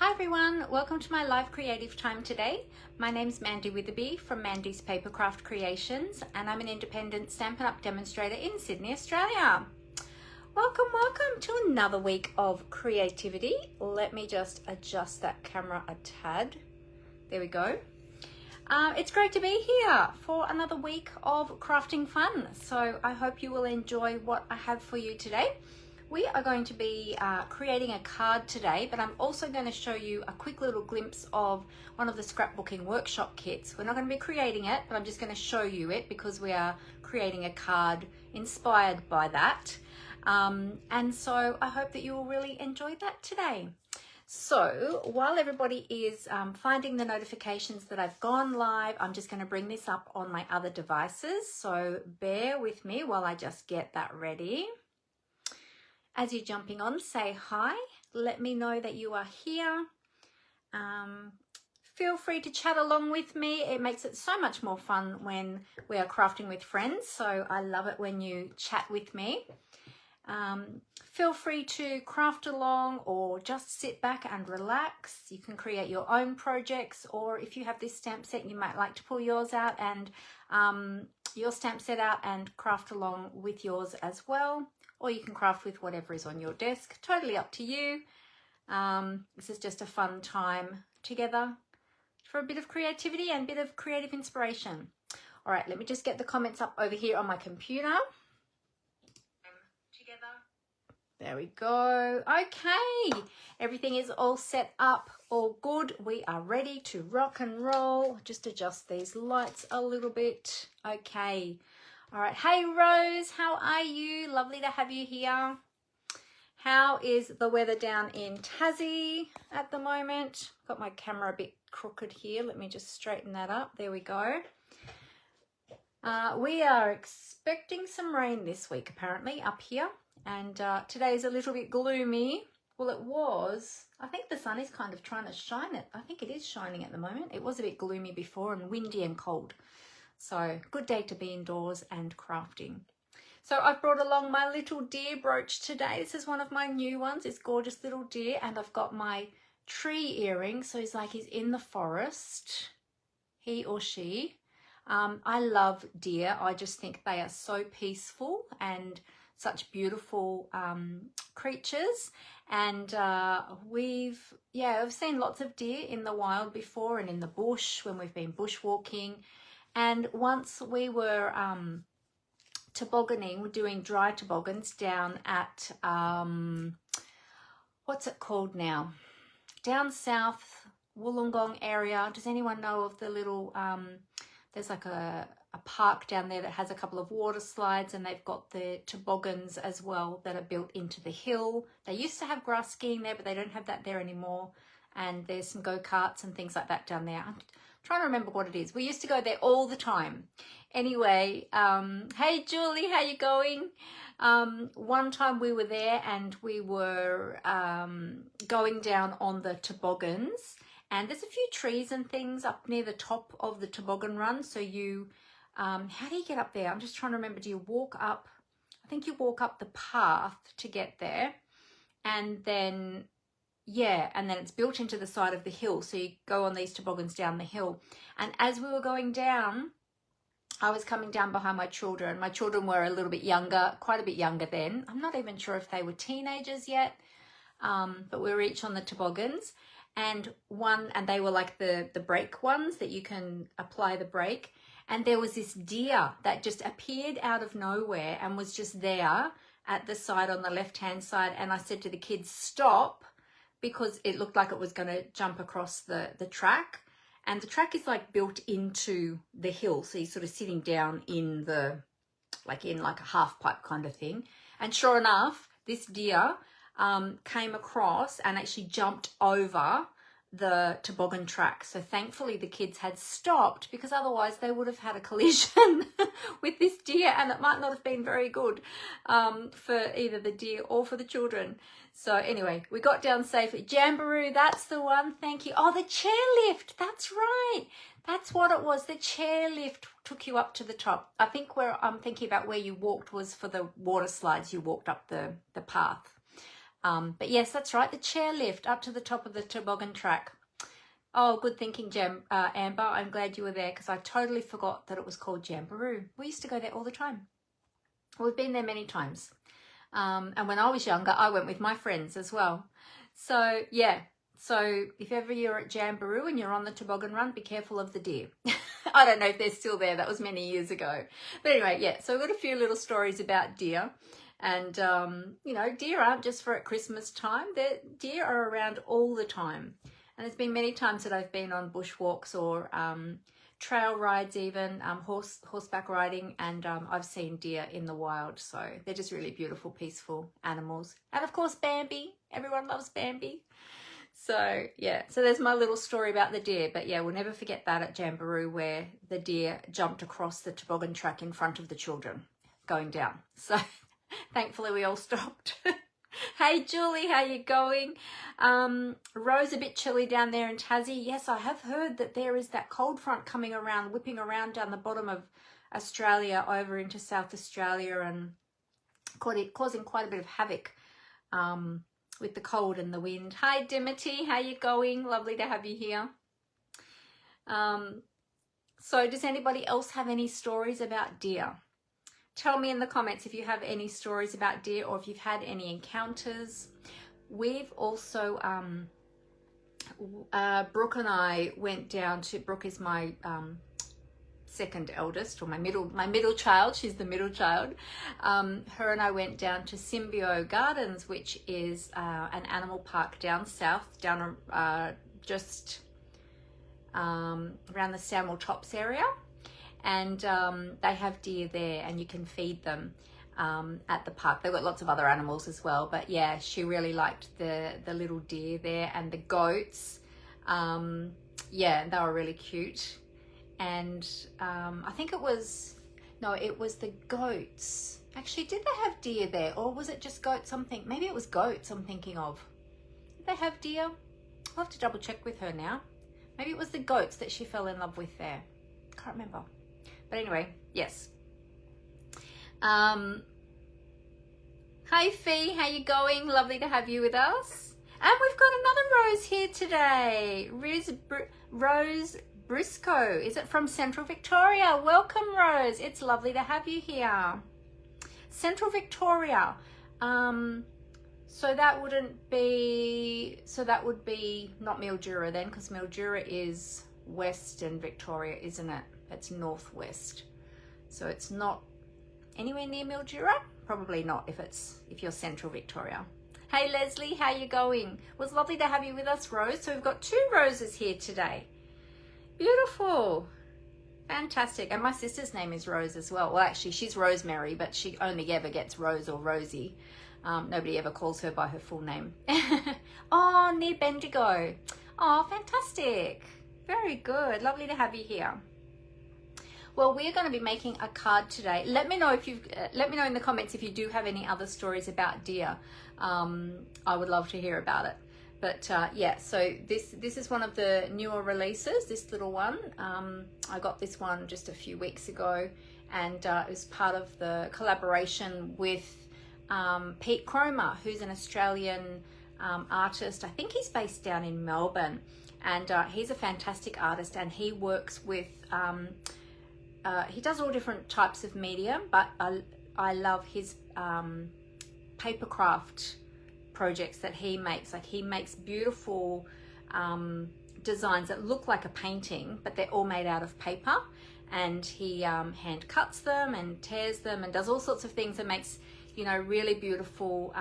Hi everyone, welcome to my live creative time today. My name's Mandy Witherby from Mandy's Papercraft Creations, and I'm an independent Stampin' Up demonstrator in Sydney, Australia. Welcome to another week of creativity. Let me just adjust that camera a tad. There we go. It's great to be here for another week of crafting fun. So I hope you will enjoy what I have for you today. We are going to be creating a card today, but I'm also going to show you a quick little glimpse of one of the scrapbooking workshop kits. We're not going to be creating it, but I'm just going to show you it because we are creating a card inspired by that. And so I hope that you will really enjoy that today. So while everybody is finding the notifications that I've gone live, I'm just going to bring this up on my other devices. So bear with me while I just get that ready. As you're jumping on, say hi. Let me know that you are here. Feel free to chat along with me. It makes it so much more fun when we are crafting with friends. So I love it when you chat with me. Feel free to craft along or just sit back and relax. You can create your own projects, or if you have this stamp set, you might like to pull yours out and your stamp set out and craft along with yours as well. Or you can craft with whatever is on your desk. Totally up to you. This is just a fun time together for a bit of creativity and a bit of creative inspiration. All right, let me just get the comments up over here on my computer. There we go. Okay, everything is all set up, all good. We are ready to rock and roll. Just adjust these lights a little bit. Okay. All right. Hey, Rose, how are you? Lovely to have you here. How is the weather down in Tassie at the moment? Got my camera a bit crooked here. Let me just straighten that up. There we go. We are expecting some rain this week, apparently, up here. And today is a little bit gloomy. Well, it was. I think the sun is kind of trying to shine it. I think it is shining at the moment. It was a bit gloomy before and windy and cold. So good day to be indoors and crafting. So I've brought along my little deer brooch today. This is one of my new ones. It's gorgeous little deer, and I've got my tree earring. So he's in the forest, he or she. I love deer. I just think they are so peaceful and such beautiful creatures. And I've seen lots of deer in the wild before and in the bush when we've been bushwalking. And once we were tobogganing, we're doing dry toboggans down at, what's it called now? Down south, Wollongong area. Does anyone know of the little, there's like a park down there that has a couple of water slides, and they've got the toboggans as well that are built into the hill. They used to have grass skiing there, but they don't have that there anymore. And there's some go-karts and things like that down there. I'm trying to remember what it is. We used to go there all the time. Anyway, hey Julie, how you going? One time we were there and we were going down on the toboggans, and there's a few trees and things up near the top of the toboggan run. So you, how do you get up there? I'm just trying to remember. Do you walk up? I think you walk up the path to get there, and then it's built into the side of the hill. So you go on these toboggans down the hill. And as we were going down, I was coming down behind my children. My children were a little bit younger, quite a bit younger then. I'm not even sure if they were teenagers yet, but we were each on the toboggans. And they were like the brake ones that you can apply the brake. And there was this deer that just appeared out of nowhere and was just there at the side on the left-hand side. And I said to the kids, stop, because it looked like it was going to jump across the track. And the track is like built into the hill. So you're sort of sitting down in like a half pipe kind of thing. And sure enough, this deer came across and actually jumped over the toboggan track. So thankfully the kids had stopped, because otherwise they would have had a collision with this deer, and it might not have been very good for either the deer or for the children. So anyway, we got down safely. Jamboree, that's the one. Thank you. Oh, the chairlift. That's right. That's what it was. The chairlift took you up to the top. I think where I'm thinking about where you walked was for the water slides. You walked up the path. But yes, that's right, the chairlift up to the top of the toboggan track. Oh, good thinking, Amber. I'm glad you were there because I totally forgot that it was called Jamboree. We used to go there all the time. We've been there many times. And when I was younger, I went with my friends as well. So, yeah. So if ever you're at Jamboree and you're on the toboggan run, be careful of the deer. I don't know if they're still there. That was many years ago. But anyway, yeah. So we've got a few little stories about deer. And, you know, deer aren't just for at Christmas time. Deer are around all the time. And there's been many times that I've been on bushwalks or trail rides even, horseback riding, and I've seen deer in the wild. So they're just really beautiful, peaceful animals. And of course, Bambi. Everyone loves Bambi. So, yeah. So there's my little story about the deer. But, yeah, we'll never forget that at Jamboree where the deer jumped across the toboggan track in front of the children going down. So thankfully we all stopped. Hey Julie, how you going? Rose, a bit chilly down there in Tassie. Yes, I have heard that there is that cold front coming around, whipping around down the bottom of Australia over into South Australia and causing quite a bit of havoc with the cold and the wind. Hi Dimity, how you going? Lovely to have you here. So does anybody else have any stories about deer? Tell me in the comments if you have any stories about deer or if you've had any encounters. We've also, Brooke and I went down to, Brooke is my second eldest, or my middle child. She's the middle child. Her and I went down to Symbio Gardens, which is an animal park down south, down just around the Samuel Tops area. And they have deer there and you can feed them at the park. They've got lots of other animals as well, but yeah, she really liked the little deer there and the goats. Yeah, they were really cute. And I think it was the goats. Actually, did they have deer there or was it just goats? Maybe it was goats I'm thinking of. Did they have deer? I'll have to double check with her now. Maybe it was the goats that she fell in love with there. Can't remember. But anyway, yes. Hi Fee, how you going? Lovely to have you with us. And we've got another Rose here today. Rose Briscoe. Is it from Central Victoria? Welcome, Rose. It's lovely to have you here. Central Victoria. So that would be not Mildura then, because Mildura is Western Victoria, isn't it? It's northwest. So it's not anywhere near Mildura? Probably not if you're Central Victoria. Hey Leslie, how you going? It was lovely to have you with us, Rose. So we've got 2 Roses here today. Beautiful. Fantastic. And my sister's name is Rose as well. Well, actually, she's Rosemary, but she only ever gets Rose or Rosie. Nobody ever calls her by her full name. Oh, near Bendigo. Oh, fantastic. Very good. Lovely to have you here. Well, we're going to be making a card today. Let me know in the comments if you do have any other stories about deer. I would love to hear about it. But yeah, so this is one of the newer releases, this little one. I got this one just a few weeks ago, and it was part of the collaboration with Pete Cromer, who's an Australian artist. I think he's based down in Melbourne, and he's a fantastic artist, and he works with he does all different types of media, but I love his paper craft projects that he makes. Like, he makes beautiful designs that look like a painting, but they're all made out of paper, and he hand cuts them and tears them and does all sorts of things and makes, you know, really beautiful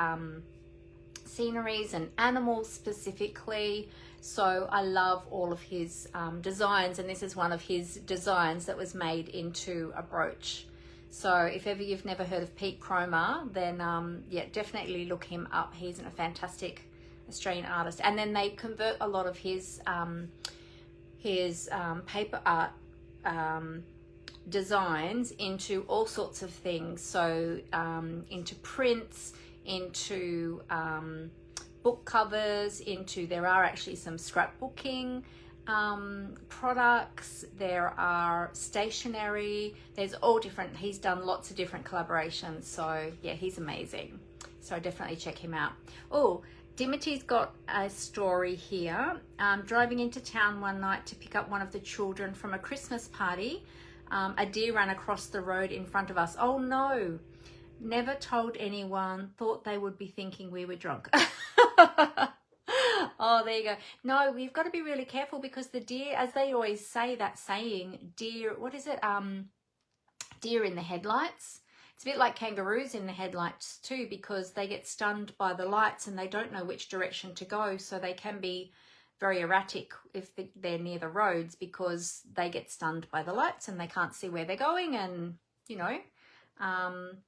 sceneries and animals specifically. So I love all of his designs, and this is one of his designs that was made into a brooch. So if ever you've never heard of Pete Cromer, then yeah, definitely look him up. He's a fantastic Australian artist. And then they convert a lot of his paper art designs into all sorts of things. So into prints, into book covers, there are actually some scrapbooking products, there are stationery, there's all different, he's done lots of different collaborations. So yeah, he's amazing. So definitely check him out. Oh, Dimity's got a story here. Driving into town one night to pick up one of the children from a Christmas party. A deer ran across the road in front of us. Oh no, never told anyone, thought they would be thinking we were drunk. Oh, there you go. No, we've got to be really careful because the deer, as they always say, that saying, deer, what is it? Deer in the headlights. It's a bit like kangaroos in the headlights too, because they get stunned by the lights and they don't know which direction to go. So they can be very erratic if they're near the roads because they get stunned by the lights and they can't see where they're going. And, you know,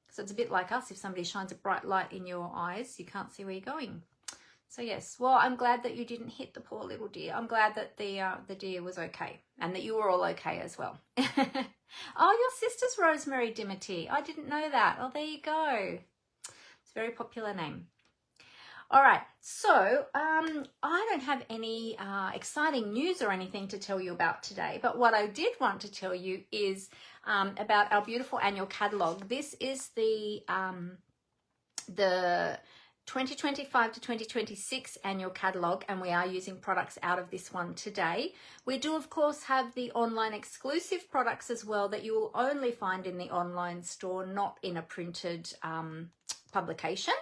so it's a bit like us. If somebody shines a bright light in your eyes, you can't see where you're going. So yes, well, I'm glad that you didn't hit the poor little deer. I'm glad that the deer was okay and that you were all okay as well. Oh, your sister's Rosemary Dimity. I didn't know that. Oh, there you go. It's a very popular name. All right, so I don't have any exciting news or anything to tell you about today, but what I did want to tell you is about our beautiful annual catalogue. This is the 2025 to 2026 annual catalogue, and we are using products out of this one today. We do of course have the online exclusive products as well that you will only find in the online store, not in a printed publication.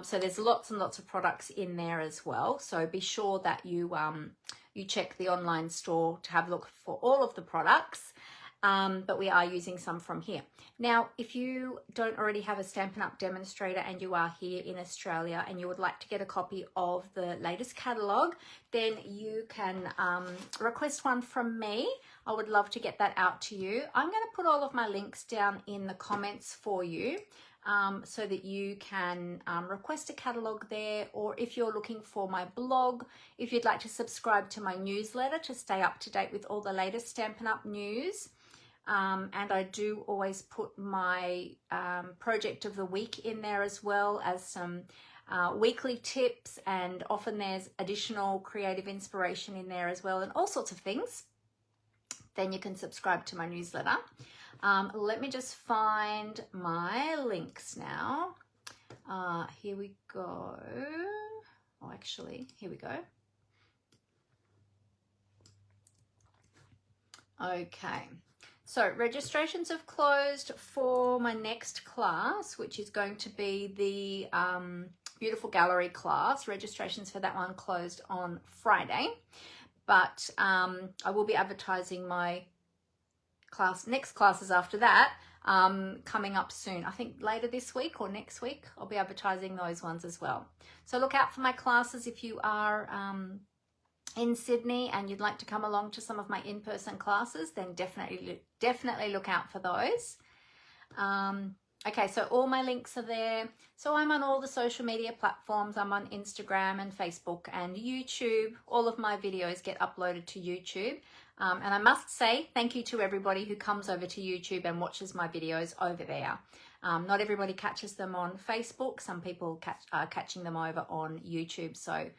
So there's lots and lots of products in there as well, so be sure that you check the online store to have a look for all of the products. But we are using some from here. Now, if you don't already have a Stampin' Up! Demonstrator and you are here in Australia and you would like to get a copy of the latest catalogue, then you can request one from me. I would love to get that out to you. I'm going to put all of my links down in the comments for you so that you can request a catalogue there, or if you're looking for my blog, if you'd like to subscribe to my newsletter to stay up to date with all the latest Stampin' Up! News. And I do always put my project of the week in there as well as some weekly tips, and often there's additional creative inspiration in there as well and all sorts of things. Then you can subscribe to my newsletter. Let me just find my links now. Here we go. Oh, actually, here we go. Okay. So registrations have closed for my next class, which is going to be the Beautiful Gallery class. Registrations for that one closed on Friday, but I will be advertising my next classes after that coming up soon. I think later this week or next week, I'll be advertising those ones as well. So look out for my classes if you are in Sydney and you'd like to come along to some of my in-person classes, then definitely look out for those. Okay, so all my links are there. So I'm on all the social media platforms. I'm on Instagram and Facebook and YouTube. All of my videos get uploaded to YouTube. And I must say thank you to everybody who comes over to YouTube and watches my videos over there. Not everybody catches them on Facebook. Some people are catching them over on YouTube. So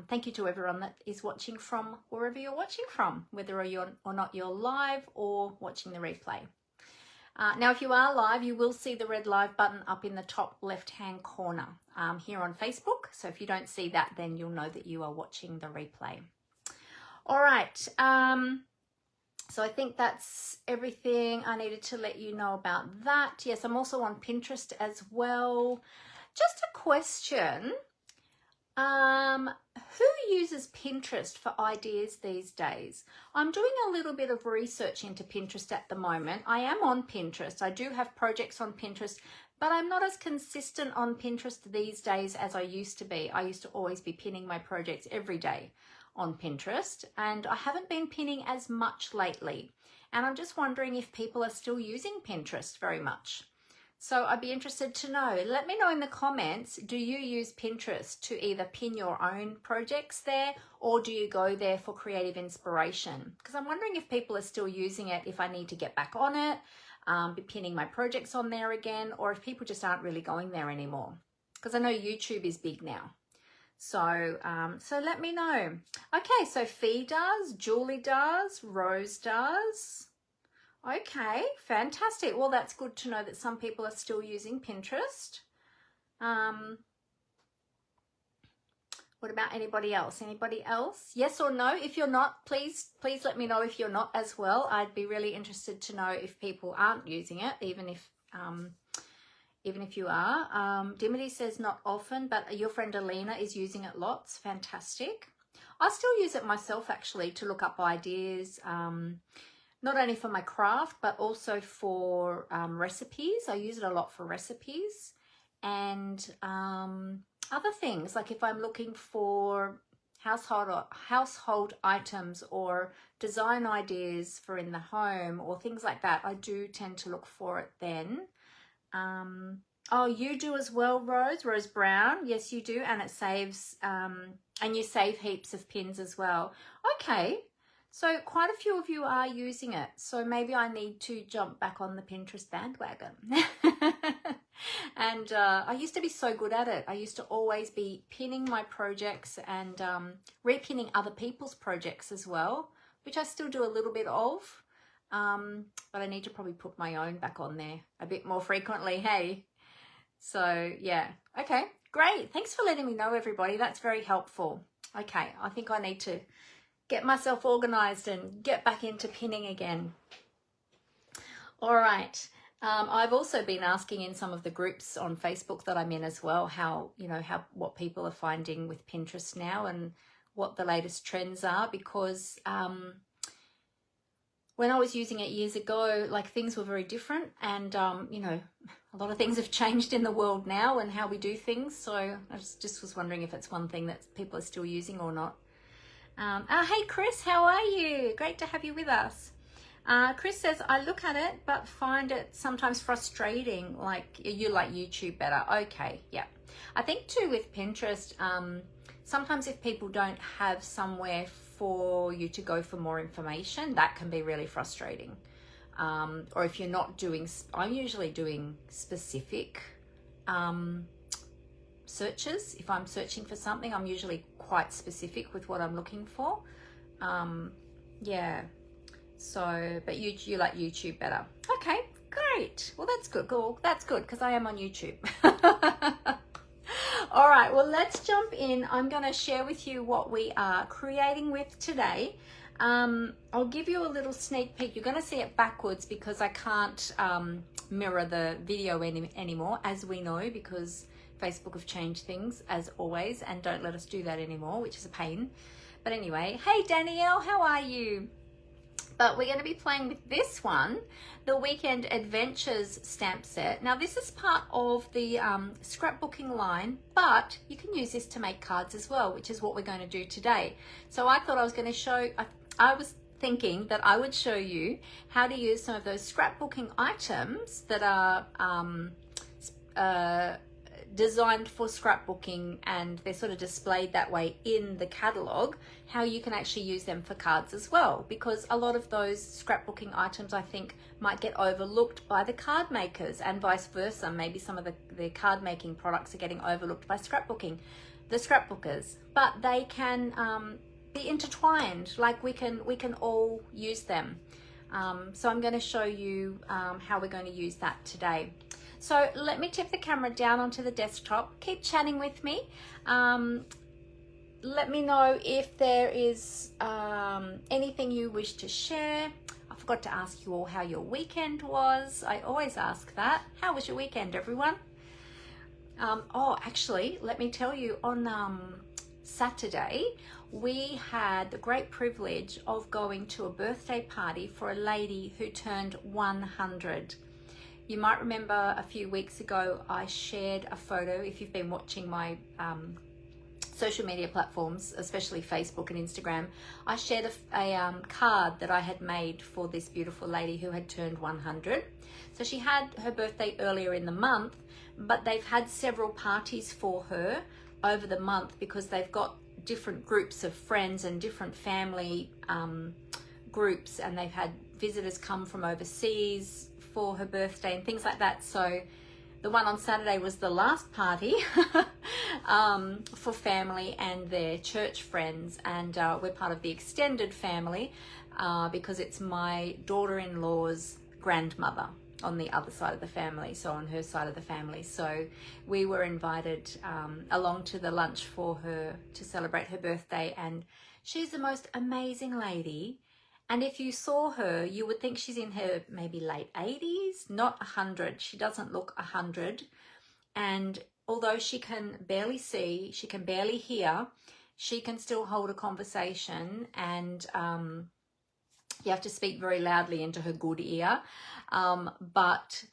thank you to everyone that is watching from wherever you're watching from, whether or not you're live or watching the replay. Now, if you are live, you will see the red live button up in the top left-hand corner here on Facebook. So if you don't see that, then you'll know that you are watching the replay. All right. So I think that's everything I needed to let you know about that. Yes, I'm also on Pinterest as well. Just a question. Who uses Pinterest for ideas these days? I'm doing a little bit of research into Pinterest at the moment. I am on Pinterest. I do have projects on Pinterest, but I'm not as consistent on Pinterest these days as I used to be. I used to always be pinning my projects every day on Pinterest, and I haven't been pinning as much lately. And I'm just wondering if people are still using Pinterest very much. So I'd be interested to know. Let me know in the comments, do you use Pinterest to either pin your own projects there, or do you go there for creative inspiration? Because I'm wondering if people are still using it, if I need to get back on it, be pinning my projects on there again, or if people just aren't really going there anymore. Because I know YouTube is big now. So, so let me know. Okay, so Fee does, Julie does, Rose does. Okay, fantastic. Well, that's good to know that some people are still using Pinterest. What about anybody else? Anybody else? Yes or no? If you're not, please let me know if you're not as well. I'd be really interested to know if people aren't using it, even if you are. Dimity says not often, but your friend Alina is using it lots. Fantastic. I still use it myself actually to look up ideas, not only for my craft, but also for recipes. I use it a lot for recipes and other things, like if I'm looking for household items or design ideas for in the home or things like that, I do tend to look for it then. Oh, you do as well, Rose Brown. Yes, you do, and it saves, and you save heaps of pins as well. Okay, so quite a few of you are using it, so maybe I need to jump back on the Pinterest bandwagon. And I used to be so good at it. I used to always be pinning my projects and repinning other people's projects as well, which I still do a little bit of. But I need to probably put my own back on there a bit more frequently, hey? So yeah, okay, great. Thanks for letting me know, everybody. That's very helpful. Okay, I think I need to get myself organized and get back into pinning again. All right. I've also been asking in some of the groups on Facebook that I'm in as well, what people are finding with Pinterest now and what the latest trends are, because when I was using it years ago, like things were very different, and a lot of things have changed in the world now and how we do things. So I just was wondering if it's one thing that people are still using or not. Hey Chris, how are you? Great to have you with us. Chris says, I look at it but find it sometimes frustrating, like you like YouTube better. Okay, yeah. I think too with Pinterest, sometimes if people don't have somewhere for you to go for more information, that can be really frustrating. Or if you're not doing, I'm usually doing specific searches. If I'm searching for something, I'm usually quite specific with what I'm looking for. Yeah. So, but you like YouTube better. Okay, great. Well, that's good. Cool. That's good because I am on YouTube. All right, well, let's jump in. I'm going to share with you what we are creating with today. I'll give you a little sneak peek. You're going to see it backwards because I can't mirror the video anymore, as we know, because Facebook have changed things as always and don't let us do that anymore, which is a pain. But anyway, hey Danielle, how are you? But we're going to be playing with this one, the Weekend Adventures stamp set. Now this is part of the scrapbooking line, but you can use this to make cards as well, which is what we're going to do today. So I thought I was going to show, I was thinking that I would show you how to use some of those scrapbooking items that are designed for scrapbooking, and they're sort of displayed that way in the catalogue, how you can actually use them for cards as well, because a lot of those scrapbooking items I think might get overlooked by the card makers and vice versa. Maybe some of the card making products are getting overlooked by the scrapbookers, but they can be intertwined, like we can all use them. So I'm going to show you how we're going to use that today. So let me tip the camera down onto the desktop. Keep chatting with me. Let me know if there is anything you wish to share. I forgot to ask you all how your weekend was. I always ask that. How was your weekend, everyone? Oh, actually, let me tell you, on Saturday, we had the great privilege of going to a birthday party for a lady who turned 100. You might remember a few weeks ago, I shared a photo. If you've been watching my social media platforms, especially Facebook and Instagram, I shared a card that I had made for this beautiful lady who had turned 100. So she had her birthday earlier in the month, but they've had several parties for her over the month because they've got different groups of friends and different family groups, and they've had visitors come from overseas for her birthday and things like that. So the one on Saturday was the last party for family and their church friends, and we're part of the extended family because it's my daughter-in-law's grandmother. on the other side of the family, so on her side of the family. So we were invited along to the lunch for her to celebrate her birthday, and she's the most amazing lady. And if you saw her, you would think she's in her maybe late 80s, not 100. She doesn't look 100. And although she can barely see, she can barely hear, she can still hold a conversation, and you have to speak very loudly into her good ear. But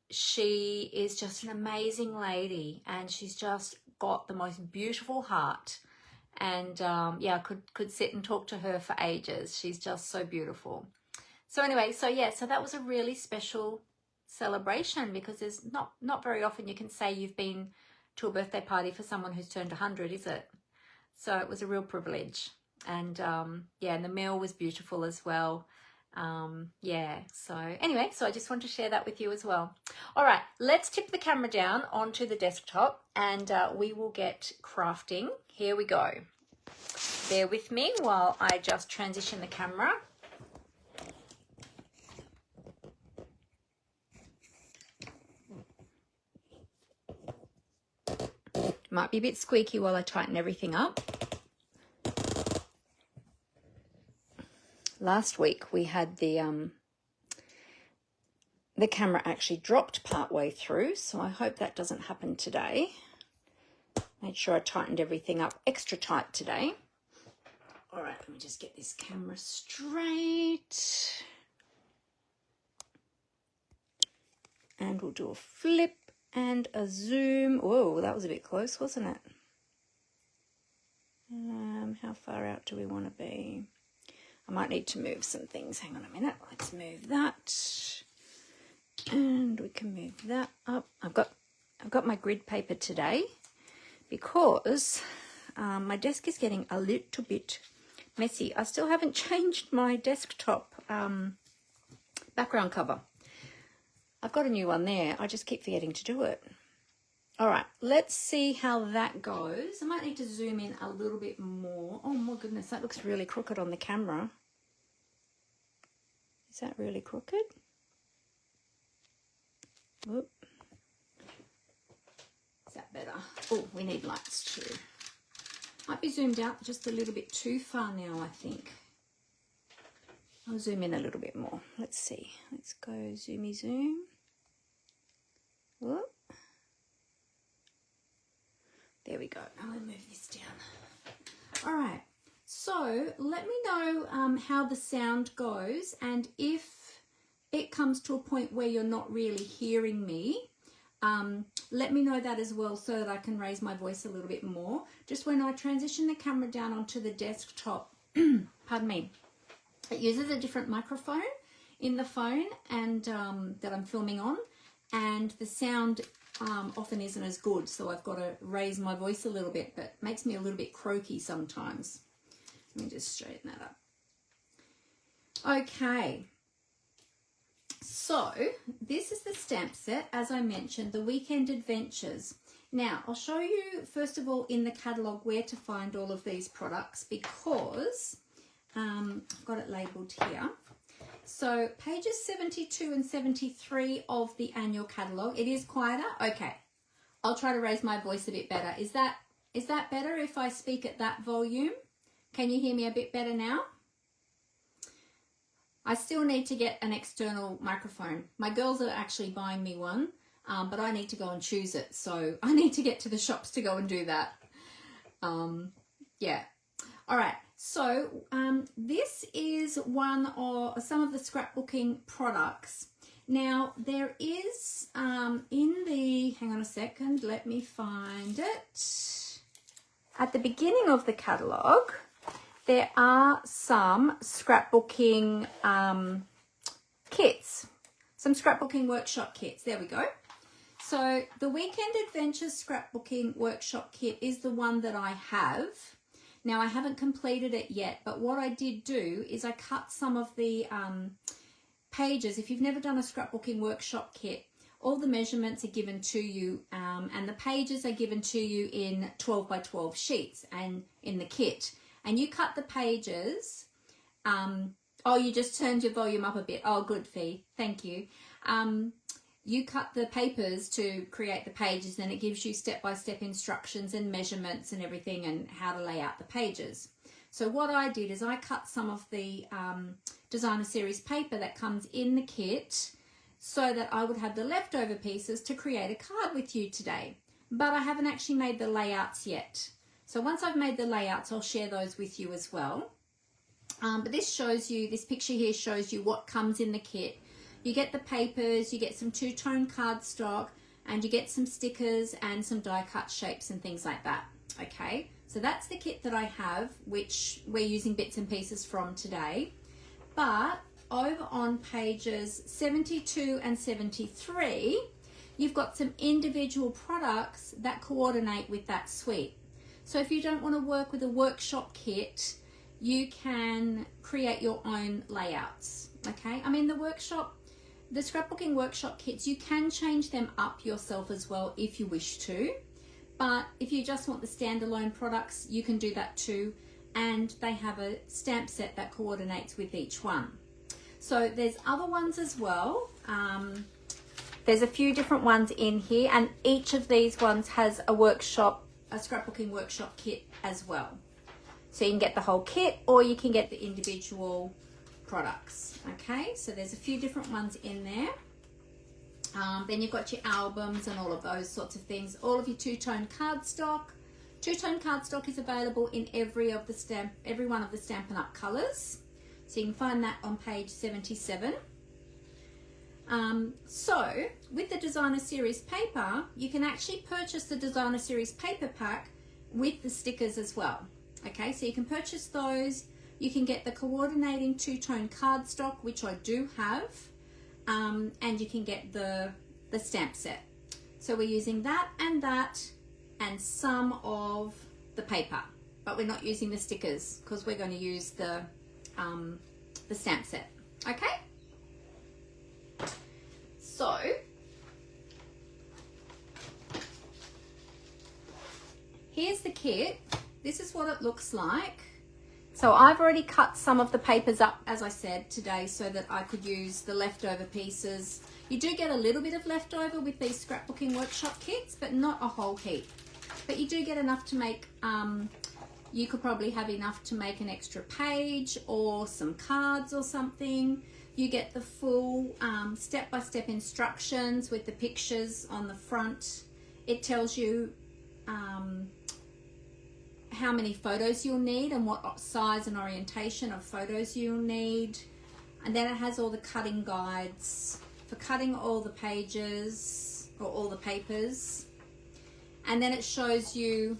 she is just an amazing lady, and she's just got the most beautiful heart. And yeah, could sit and talk to her for ages. She's just so beautiful. So anyway, so yeah, so that was a really special celebration, because there's not very often you can say you've been to a birthday party for someone who's turned 100, is it? So it was a real privilege. And yeah, and the meal was beautiful as well. Yeah, so anyway, so I just wanted to share that with you as well. All right, let's tip the camera down onto the desktop, and we will get crafting. Here we go. Bear with me while I just transition the camera. Might be a bit squeaky while I tighten everything up. Last week we had the camera actually dropped partway through, so I hope that doesn't happen today. Made sure I tightened everything up extra tight today. All right, let me just get this camera straight. And we'll do a flip and a zoom. Whoa, that was a bit close, wasn't it? How far out do we want to be? I might need to move some things. Hang on a minute. Let's move that. And we can move that up. I've got my grid paper today because my desk is getting a little bit messy. I still haven't changed my desktop background cover. I've got a new one there. I just keep forgetting to do it. All right, let's see how that goes. I might need to zoom in a little bit more. Oh my goodness, that looks really crooked on the camera. Is that really crooked? Whoop. Is that better? Oh, we need lights too. Might be zoomed out just a little bit too far now, I think. I'll zoom in a little bit more. Let's see. Let's go zoomy zoom. Whoop. There we go. Now I'll move this down. All right. So let me know how the sound goes, and if it comes to a point where you're not really hearing me, let me know that as well, so that I can raise my voice a little bit more. Just when I transition the camera down onto the desktop, pardon me, it uses a different microphone in the phone and that I'm filming on, and the sound often isn't as good, so I've got to raise my voice a little bit, but it makes me a little bit croaky sometimes. Let me just straighten that up. Okay, so this is the stamp set, as I mentioned, the Weekend Adventures. Now, I'll show you, first of all, in the catalogue where to find all of these products, because I've got it labelled here. So pages 72 and 73 of the annual catalogue. It is quieter. Okay, I'll try to raise my voice a bit better. Is that better if I speak at that volume? Can you hear me a bit better now? I still need to get an external microphone. My girls are actually buying me one, but I need to go and choose it. So I need to get to the shops to go and do that. Yeah. All right. So this is one of some of the scrapbooking products. Now there is in the, hang on a second, let me find it. At the beginning of the catalogue, there are some scrapbooking kits, some scrapbooking workshop kits. There we go. So the Weekend Adventures scrapbooking workshop kit is the one that I have. Now, I haven't completed it yet, but what I did do is I cut some of the pages. If you've never done a scrapbooking workshop kit, all the measurements are given to you, and the pages are given to you in 12 by 12 sheets and in the kit. And you cut the pages. Oh, you just turned your volume up a bit. Oh, good, Fee. Thank you. You cut the papers to create the pages, and it gives you step-by-step instructions and measurements and everything and how to lay out the pages. So what I did is I cut some of the designer series paper that comes in the kit so that I would have the leftover pieces to create a card with you today. But I haven't actually made the layouts yet. So once I've made the layouts, I'll share those with you as well. But this shows you, this picture here shows you what comes in the kit. You get the papers, you get some two-tone cardstock, and you get some stickers and some die-cut shapes and things like that. Okay, so that's the kit that I have, which we're using bits and pieces from today. But over on pages 72 and 73, you've got some individual products that coordinate with that suite. So if you don't want to work with a workshop kit, you can create your own layouts. Okay, I mean the scrapbooking workshop kits, you can change them up yourself as well if you wish to, but if you just want the standalone products, you can do that too, and they have a stamp set that coordinates with each one. So there's other ones as well. There's a few different ones in here, and each of these ones has a scrapbooking workshop kit as well. So you can get the whole kit, or you can get the individual products. Okay, so there's a few different ones in there. Then you've got your albums and all of those sorts of things. All of your two-tone cardstock. Two-tone cardstock is available in every one of the Stampin' Up colours. So you can find that on page 77. So with the designer series paper, you can actually purchase the designer series paper pack with the stickers as well. Okay, so you can purchase those. You can get the coordinating two-tone cardstock, which I do have, and you can get the stamp set. So we're using that and some of the paper, but we're not using the stickers because we're going to use the stamp set. Okay, so here's the kit. This is what it looks like. So I've already cut some of the papers up, as I said, today so that I could use the leftover pieces. You do get a little bit of leftover with these scrapbooking workshop kits, but not a whole heap. But you do get enough to make, you could probably have enough to make an extra page or some cards or something. You get the full step-by-step instructions with the pictures on the front. It tells you how many photos you'll need and what size and orientation of photos you'll need. And then it has all the cutting guides for cutting all the pages or all the papers. And then it shows you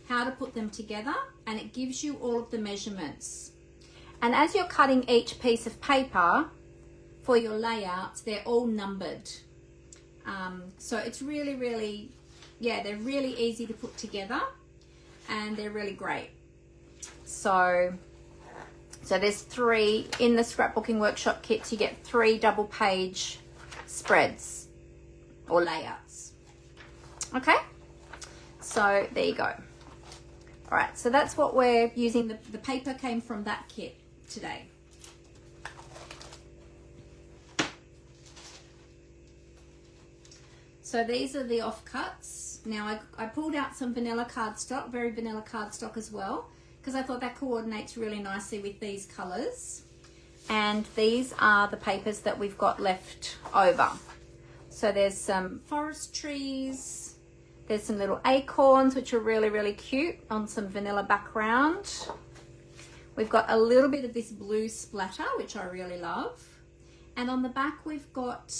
how to put them together, and it gives you all of the measurements. And as you're cutting each piece of paper for your layouts, they're all numbered. So it's really, yeah, they're really easy to put together. And they're really great. So there's 3 in the scrapbooking workshop kits. You get 3 double page spreads or layouts. Okay, so there you go. All right, so that's what we're using. The paper came from that kit today. So these are the offcuts. Now I pulled out some vanilla cardstock, very vanilla cardstock as well, because I thought that coordinates really nicely with these colours. And these are the papers that we've got left over. So there's some forest trees, there's some little acorns, which are really cute on some vanilla background. We've got a little bit of this blue splatter, which I really love. And on the back we've got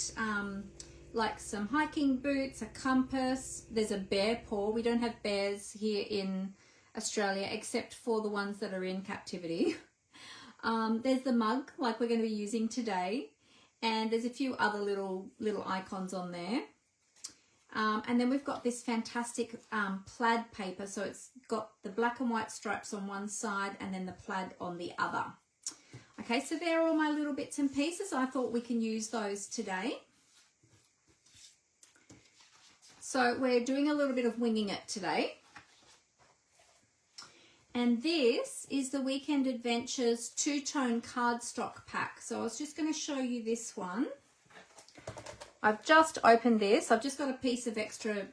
like some hiking boots, a compass, there's a bear paw. We don't have bears here in Australia except for the ones that are in captivity. There's the mug like we're going to be using today, and there's a few other little icons on there. And then we've got this fantastic plaid paper, so it's got the black and white stripes on one side and then the plaid on the other. Okay, so they're all my little bits and pieces. I thought we can use those today. So we're doing a little bit of winging it today. And this is the Weekend Adventures two-tone cardstock pack. So I was just going to show you this one. I've just opened this. I've just got a piece of extra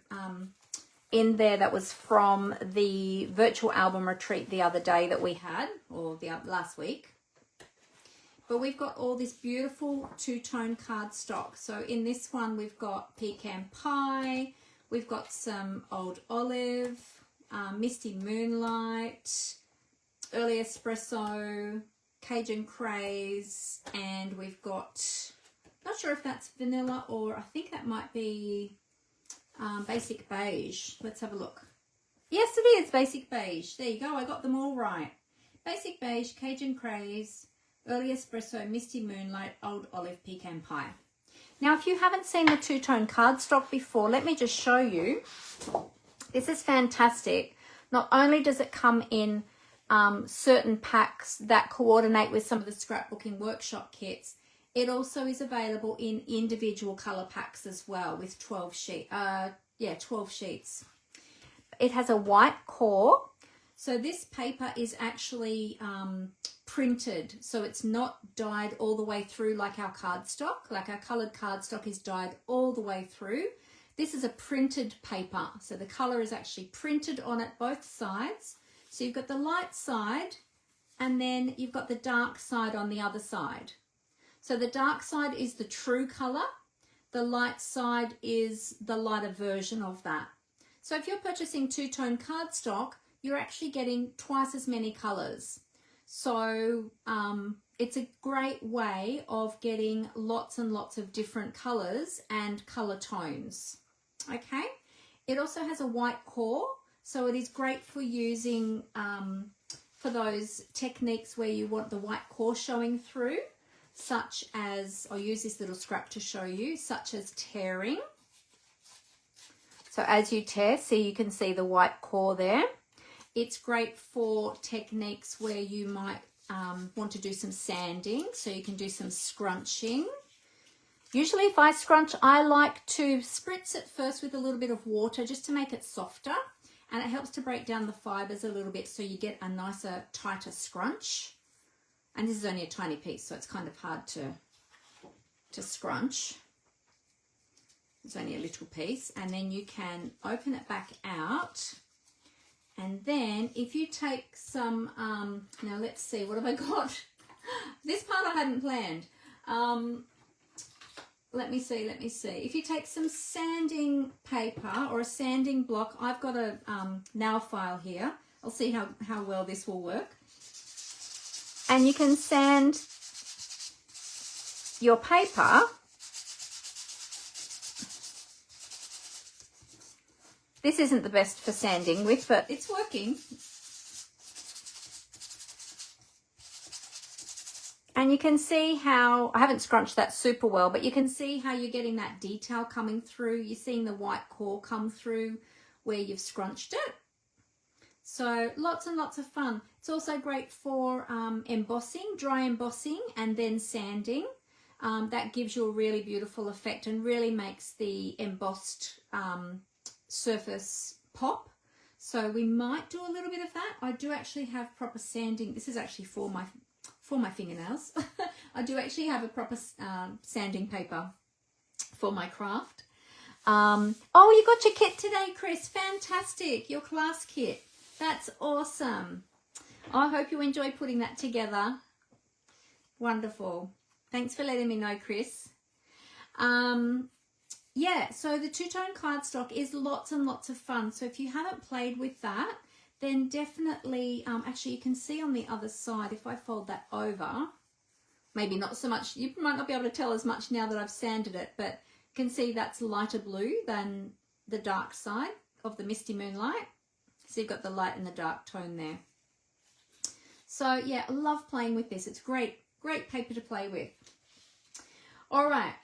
in there that was from the virtual album retreat the other day that we had, or the last week. But we've got all this beautiful two-tone cardstock. So in this one, we've got pecan pie, we've got some old olive, misty moonlight, early espresso, Cajun craze, and we've got, not sure if that's vanilla or I think that might be basic beige. Let's have a look. Yes, it is basic beige. There you go. I got them all right. Basic beige, Cajun craze, early espresso, misty moonlight, old olive, pecan pie. Now, if you haven't seen the two-tone cardstock before, let me just show you. This is fantastic. Not only does it come in certain packs that coordinate with some of the scrapbooking workshop kits, it also is available in individual color packs as well with 12 sheets. It has a white core. So this paper is actually printed, so it's not dyed all the way through like our cardstock. Like our colored cardstock is dyed all the way through. This is a printed paper, so the color is actually printed on it both sides. So you've got the light side and then you've got the dark side on the other side. So the dark side is the true color, the light side is the lighter version of that. So if you're purchasing two-tone cardstock, you're actually getting twice as many colors. So it's a great way of getting lots and lots of different colors and color tones. Okay, it also has a white core, so it is great for using for those techniques where you want the white core showing through, such as, I'll use this little scrap to show you, such as tearing. So as you tear, see, you can see the white core there. It's great for techniques where you might want to do some sanding, so you can do some scrunching. Usually if I scrunch, I like to spritz it first with a little bit of water just to make it softer, and it helps to break down the fibers a little bit so you get a nicer, tighter scrunch. And this is only a tiny piece, so it's kind of hard to scrunch. It's only a little piece, and then you can open it back out. And then if you take some, now let's see, what have I got? This part I hadn't planned. Let me see. If you take some sanding paper or a sanding block, I've got a nail file here. I'll see how well this will work. And you can sand your paper. This isn't the best for sanding with, but it's working. And you can see how, I haven't scrunched that super well, but you can see how you're getting that detail coming through. You're seeing the white core come through where you've scrunched it. So lots and lots of fun. It's also great for embossing, dry embossing, and then sanding. That gives you a really beautiful effect and really makes the embossed surface pop. So we might do a little bit of that. I do actually have proper sanding. This is actually for my fingernails. I do actually have a proper sanding paper for my craft. Oh, you got your kit today, Chris. Fantastic. Your class kit. That's awesome. I hope you enjoy putting that together. Wonderful. Thanks for letting me know, Chris. Yeah, so the two-tone cardstock is lots and lots of fun. So if you haven't played with that, then definitely, actually you can see on the other side, if I fold that over, maybe not so much, you might not be able to tell as much now that I've sanded it, but you can see that's lighter blue than the dark side of the Misty Moonlight. So you've got the light and the dark tone there. So yeah, I love playing with this. It's great paper to play with. All right.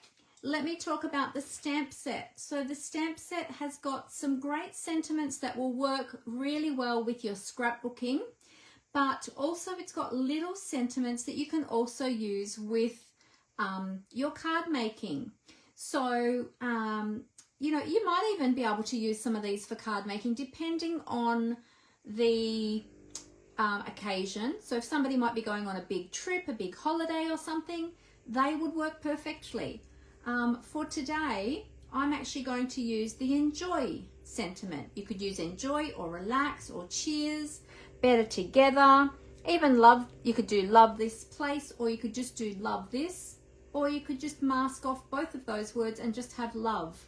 Let me talk about the stamp set. So the stamp set has got some great sentiments that will work really well with your scrapbooking, but also it's got little sentiments that you can also use with your card making. So, you know, you might even be able to use some of these for card making depending on the occasion. So if somebody might be going on a big trip, a big holiday or something, they would work perfectly. For today, I'm actually going to use the enjoy sentiment. You could use enjoy or relax or cheers, better together, even love. You could do love this place, or you could just do love this, or you could just mask off both of those words and just have love.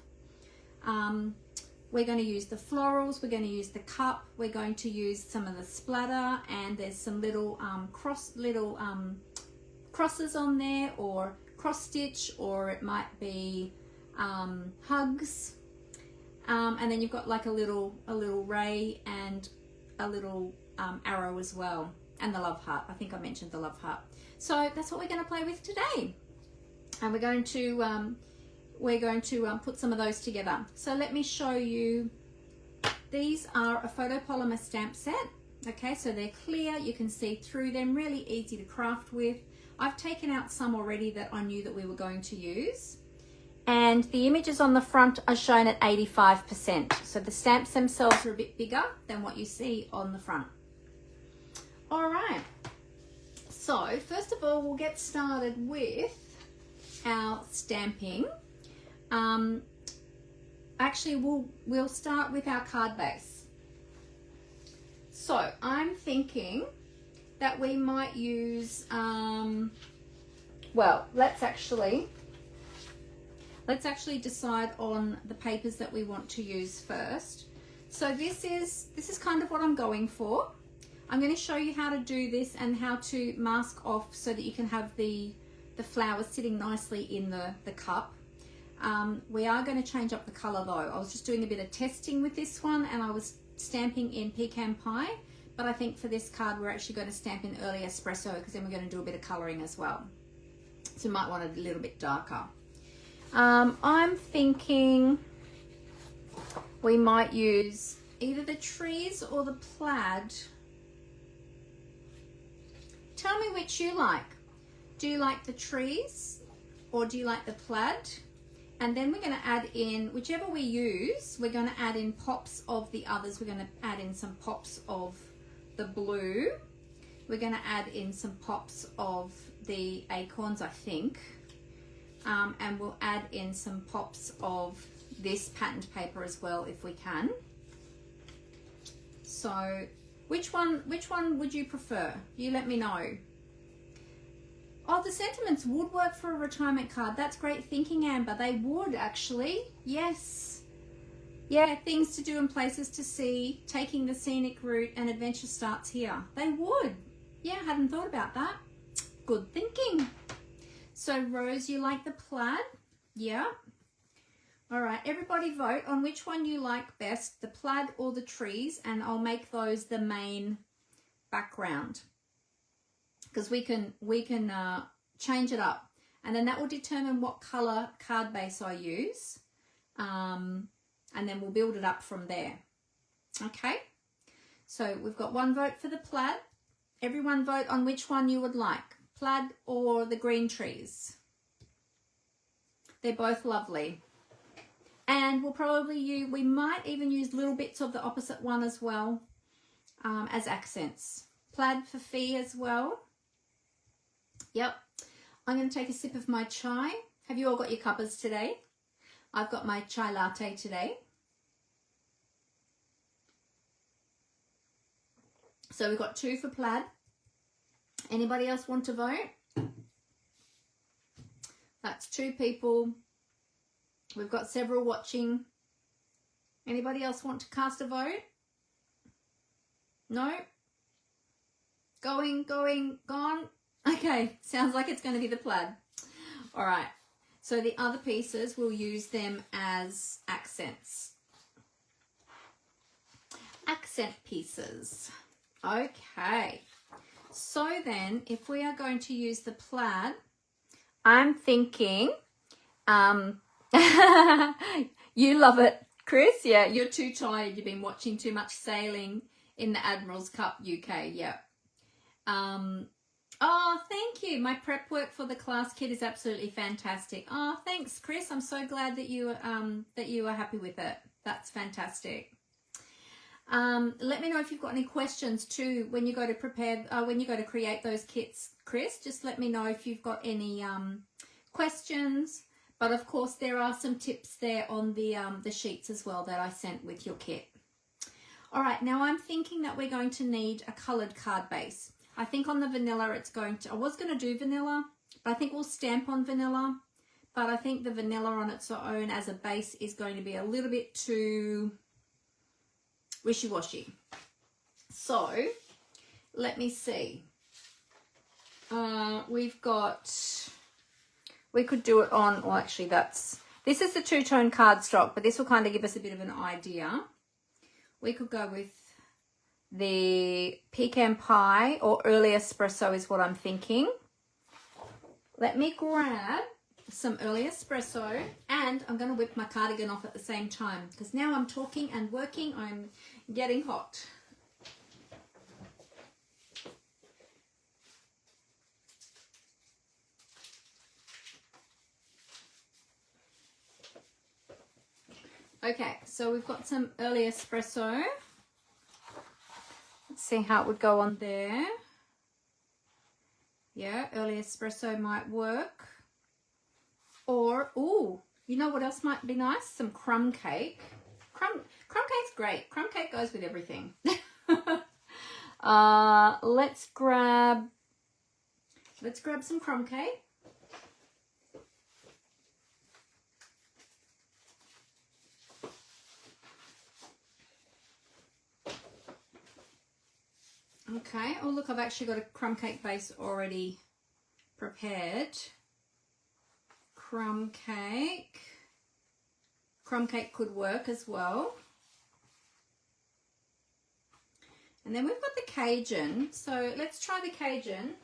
We're going to use the florals, we're going to use the cup, we're going to use some of the splatter, and there's some little crosses on there, or cross stitch, or it might be hugs, and then you've got like a little ray and a little arrow as well, and the love heart. I think I mentioned the love heart. So that's what we're going to play with today, and we're going to put some of those together. So let me show you. These are a photopolymer stamp set. Okay, so they're clear, you can see through them, really easy to craft with. I've taken out some already that I knew that we were going to use. And the images on the front are shown at 85%. So the stamps themselves are a bit bigger than what you see on the front. All right. So first of all, we'll get started with our stamping. Actually, we'll start with our card base. So I'm thinking that we might use, well, let's actually decide on the papers that we want to use first. So this is kind of what I'm going for. I'm going to show you how to do this and how to mask off so that you can have the flowers sitting nicely in the cup. We are going to change up the color though. I was just doing a bit of testing with this one, and I was stamping in pecan pie, but I think for this card we're actually going to stamp in early espresso, because then we're going to do a bit of coloring as well. So you might want it a little bit darker. I'm thinking we might use either the trees or the plaid. Tell me which you like. Do you like the trees or do you like the plaid? And then we're going to add in, whichever we use, we're going to add in pops of the others. We're going to add in some pops of the blue. We're going to add in some pops of the acorns, I think. And we'll add in some pops of this patterned paper as well, if we can. So which one would you prefer? You let me know. Oh, the sentiments would work for a retirement card. That's great thinking, Amber. They would actually. Yes. Yeah, things to do and places to see, taking the scenic route, and adventure starts here. They would. Yeah, I hadn't thought about that. Good thinking. So Rose, you like the plaid? Yeah. All right, everybody vote on which one you like best, the plaid or the trees, and I'll make those the main background, because we can change it up, and then that will determine what color card base I use, and then we'll build it up from there. Okay, so we've got one vote for the plaid. Everyone vote on which one you would like, plaid or the green trees. They're both lovely, and we'll probably we might even use little bits of the opposite one as well, as accents. Plaid for Fee as well. Yep. I'm going to take a sip of my chai. Have you all got your cuppas today? I've got my chai latte today. So we've got 2 for plaid. Anybody else want to vote? That's 2 people. We've got several watching. Anybody else want to cast a vote? No? Going, gone? Okay, sounds like it's going to be the plaid. All right, so the other pieces, we'll use them as accents. Accent pieces. Okay, so then if we are going to use the plaid, I'm thinking, you love it, Chris. Yeah, you're too tired. You've been watching too much sailing in the Admiral's Cup UK. Yeah. Oh, thank you. My prep work for the class kit is absolutely fantastic. Oh, thanks, Chris. I'm so glad that you are happy with it. That's fantastic. Let me know if you've got any questions too when you go to when you go to create those kits, Chris. Just let me know if you've got any questions. But of course, there are some tips there on the sheets as well that I sent with your kit. All right, now I'm thinking that we're going to need a colored card base. I think on the vanilla it's going to, I was going to do vanilla, but I think we'll stamp on vanilla. But I think the vanilla on its own as a base is going to be a little bit too wishy-washy. So let me see. We've got, we could do it on, well actually this is the two-tone cardstock, but this will kind of give us a bit of an idea. We could go with the pecan pie or early espresso is what I'm thinking. Let me grab some early espresso, and I'm going to whip my cardigan off at the same time because now I'm talking and working, I'm getting hot. Okay, so we've got some early espresso. Let's see how it would go on there. Yeah, early espresso might work. Or, ooh, you know what else might be nice? Some crumb cake. Crumb cake's great. Crumb cake goes with everything. Let's grab some crumb cake. Okay, oh look, I've actually got a crumb cake base already prepared. Crumb cake could work as well. And then we've got the Cajun, so let's try the Cajun.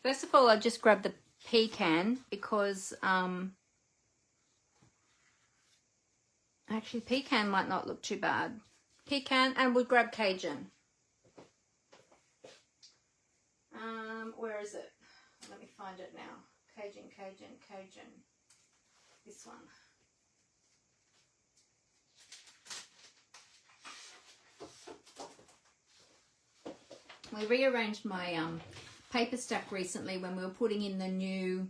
First of all, I just grabbed the pecan because actually pecan might not look too bad. Pecan, and we'll grab Cajun. Where is it? Let me find it now. Cajun. This one. We rearranged my paper stack recently when we were putting in the new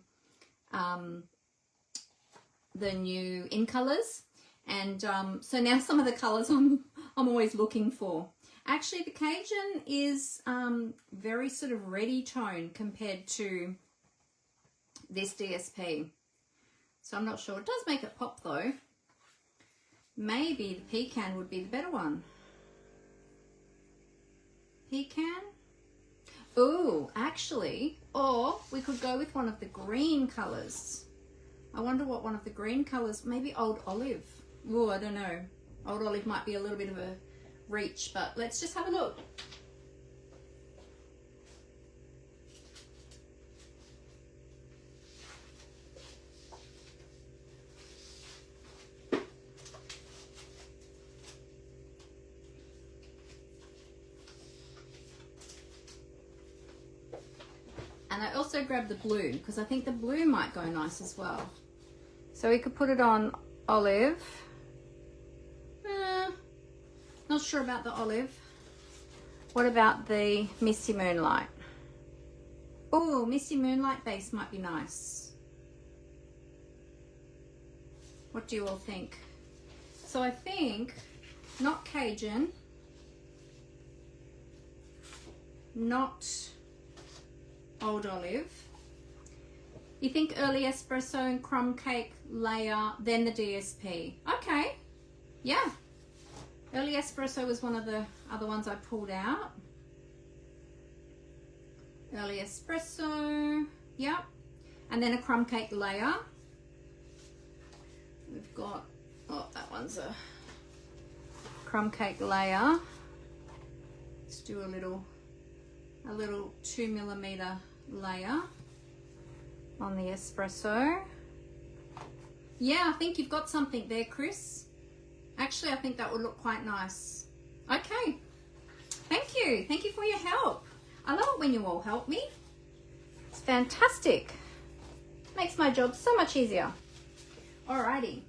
in colors, and so now some of the colors I'm always looking for. Actually, the Cajun is very sort of reddy tone compared to this DSP, so I'm not sure. It does make it pop though. Maybe the pecan would be the better one. Pecan. Oh, actually, or we could go with one of the green colors. I wonder what one of the green colors, maybe Old Olive. Oh, I don't know. Old Olive might be a little bit of a reach, but let's just have a look. And I also grabbed the blue because I think the blue might go nice as well. So we could put it on olive. Not sure about the olive. What about the Misty Moonlight? Oh, Misty Moonlight base might be nice. What do you all think? So I think not Cajun, not Old Olive. You think early espresso and crumb cake layer, then the DSP. Okay, yeah. Early espresso was one of the other ones I pulled out. Early espresso, yep. And then a crumb cake layer. We've got, oh, that one's a crumb cake layer. Let's do a little 2mm layer on the espresso. Yeah, I think you've got something there, Chris. Actually, I think that would look quite nice. Okay, thank you for your help. I love it when you all help me. It's fantastic. Makes my job so much easier. Alrighty.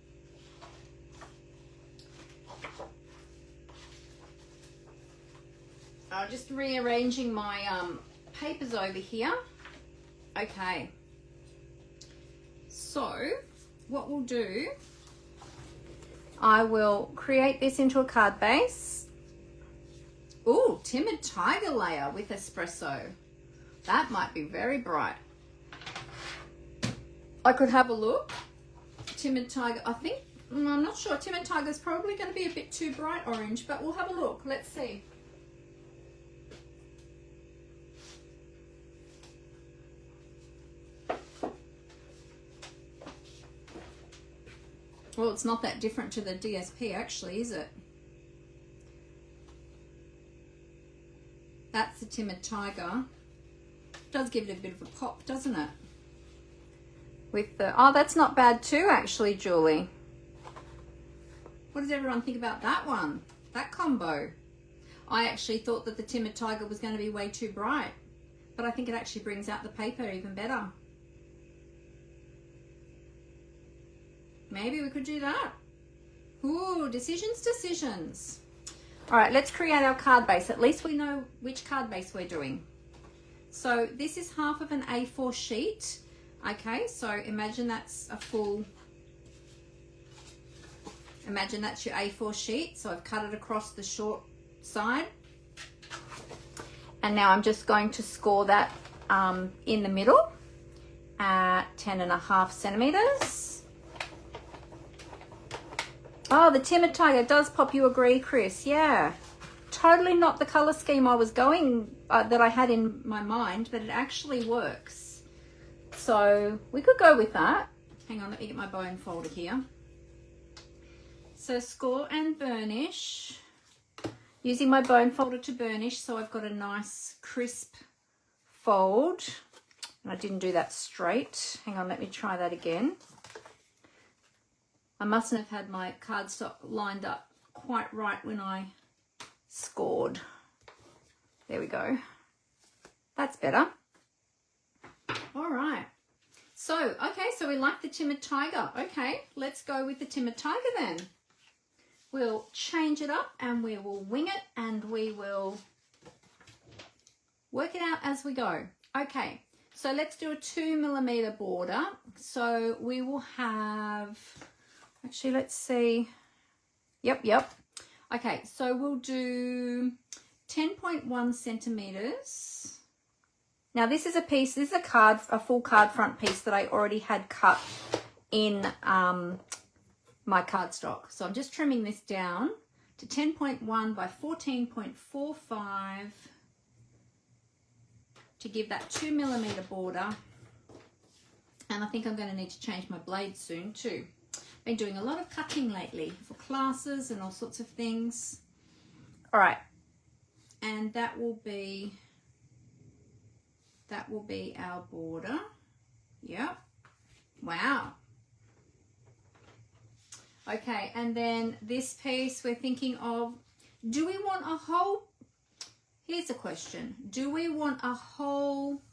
I'm just rearranging my papers over here. Okay. So what we'll do, I will create this into a card base. Ooh, Timid Tiger layer with espresso. That might be very bright. I could have a look. Timid Tiger, I think, I'm not sure. Timid Tiger is probably going to be a bit too bright orange, but we'll have a look. Let's see. Well, it's not that different to the DSP actually, is it? That's the Timid Tiger. Does give it a bit of a pop, doesn't it? With the, oh, that's not bad too actually, Julie. What does everyone think about that one? That combo? I actually thought that the Timid Tiger was going to be way too bright, but I think it actually brings out the paper even better. Maybe we could do that. Ooh, decisions. All right, let's create our card base. At least we know which card base we're doing. So this is half of an A4 sheet. Okay, so imagine that's a full, imagine that's your A4 sheet. So I've cut it across the short side. And now I'm just going to score that in the middle at 10.5 centimeters. Oh, the Timid Tiger does pop, you agree, Chris? Yeah. Totally not the color scheme I was going, that I had in my mind, but it actually works. So we could go with that. Hang on, let me get my bone folder here. So score and burnish. Using my bone folder to burnish, so I've got a nice crisp fold. And I didn't do that straight. Hang on, let me try that again. I mustn't have had my cardstock lined up quite right when I scored. There we go. That's better. All right. So, okay, so we like the Timid Tiger. Okay, let's go with the Timid Tiger then. We'll change it up and we will wing it and we will work it out as we go. Okay, so let's do a 2mm border. So we will have... Actually, let's see. Yep. Okay, so we'll do 10.1 centimeters. Now this is a piece, this is a full card front piece that I already had cut in my cardstock. So I'm just trimming this down to 10.1 by 14.45 to give that 2mm border. And I think I'm going to need to change my blade soon too. Been doing a lot of cutting lately for classes and all sorts of things. All right, and that will be our border. Yep. Wow. Okay, and then this piece we're thinking of, do we want a whole, here's a question, do we want a whole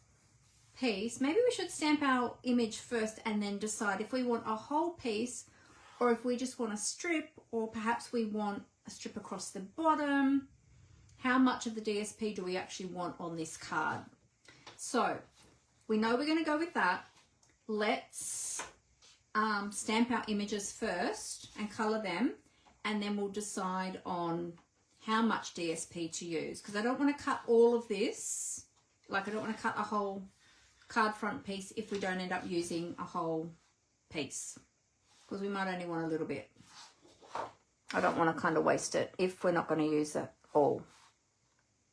piece? Maybe we should stamp our image first and then decide if we want a whole piece or if we just want a strip, or perhaps we want a strip across the bottom. How much of the DSP do we actually want on this card? So we know we're going to go with that. Let's stamp our images first and color them, and then we'll decide on how much DSP to use, because I don't want to cut all of this. Like, I don't want to cut a whole card front piece if we don't end up using a whole piece, because we might only want a little bit. I don't want to kind of waste it if we're not going to use it all.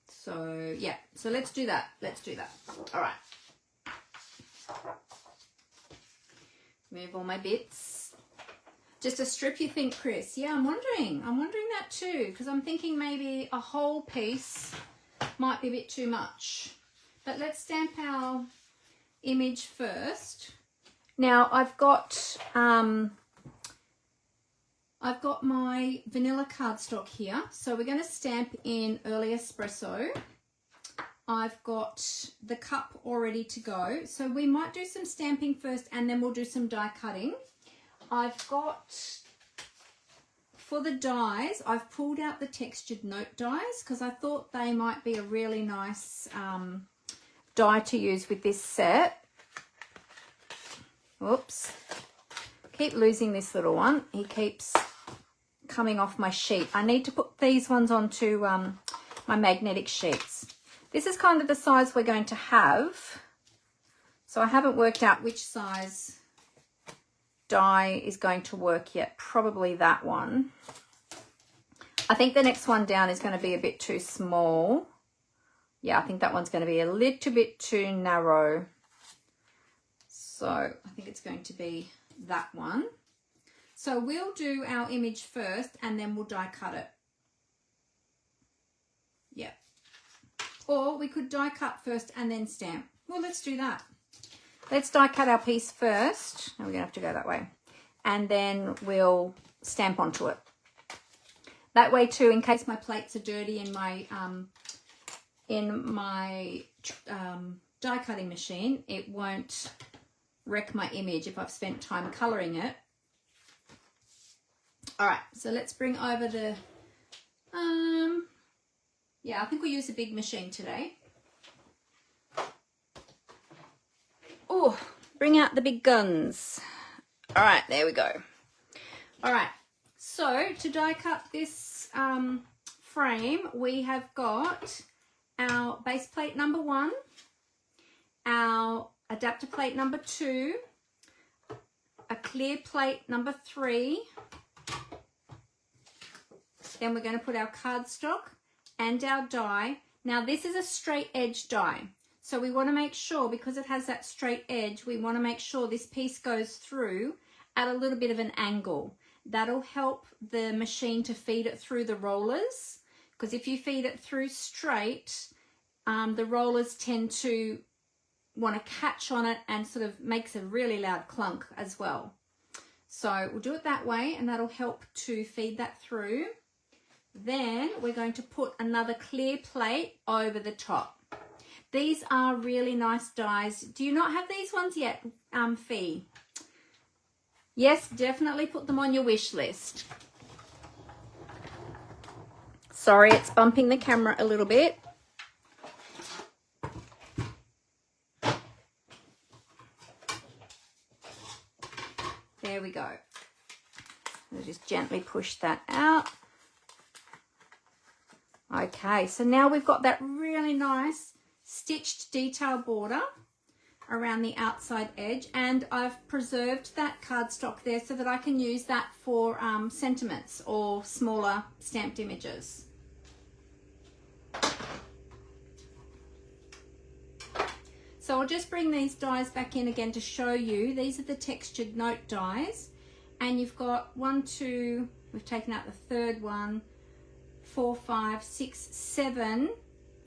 So yeah, so let's do that. All right. Move all my bits. Just a strip, you think, Chris? Yeah, I'm wondering that too, because I'm thinking maybe a whole piece might be a bit too much. But let's stamp our image first. Now I've got my vanilla cardstock here, so we're going to stamp in early espresso. I've got the cup all ready to go. So we might do some stamping first and then we'll do some die cutting. I've got, for the dies, I've pulled out the textured note dies because I thought they might be a really nice die to use with this set. Whoops. Keep losing this little one. He keeps coming off my sheet. I need to put these ones onto my magnetic sheets. This is kind of the size we're going to have. So I haven't worked out which size die is going to work yet. Probably that one. I think the next one down is going to be a bit too small. Yeah, I think that one's going to be a little bit too narrow. So I think it's going to be that one. So we'll do our image first and then we'll die cut it. Yeah. Or we could die cut first and then stamp. Well, let's do that. Let's die cut our piece first. Now we're going to have to go that way. And then we'll stamp onto it. That way too, in case my plates are dirty in my die cutting machine, it won't wreck my image if I've spent time colouring it. All right, so let's bring over the, yeah, I think we'll use a big machine today. Oh, bring out the big guns. All right, there we go. All right, so to die cut this frame, we have got our base plate number 1, our adapter plate number 2, a clear plate number 3, then we're going to put our cardstock and our die. Now this is a straight edge die, so we want to make sure, because it has that straight edge, we want to make sure this piece goes through at a little bit of an angle. That'll help the machine to feed it through the rollers, because if you feed it through straight, the rollers tend to want to catch on it and sort of makes a really loud clunk as well. So we'll do it that way and that'll help to feed that through. Then we're going to put another clear plate over the top. These are really nice dies. Do you not have these ones yet, Fee? Yes, definitely put them on your wish list. Sorry, it's bumping the camera a little bit. There we go. I'll just gently push that out. Okay, so now we've got that really nice stitched detail border around the outside edge, and I've preserved that cardstock there so that I can use that for sentiments or smaller stamped images. So I'll just bring these dies back in again to show you. These are the textured note dies, and you've got 1, 2, we've taken out the third one, 4, 5, 6, 7,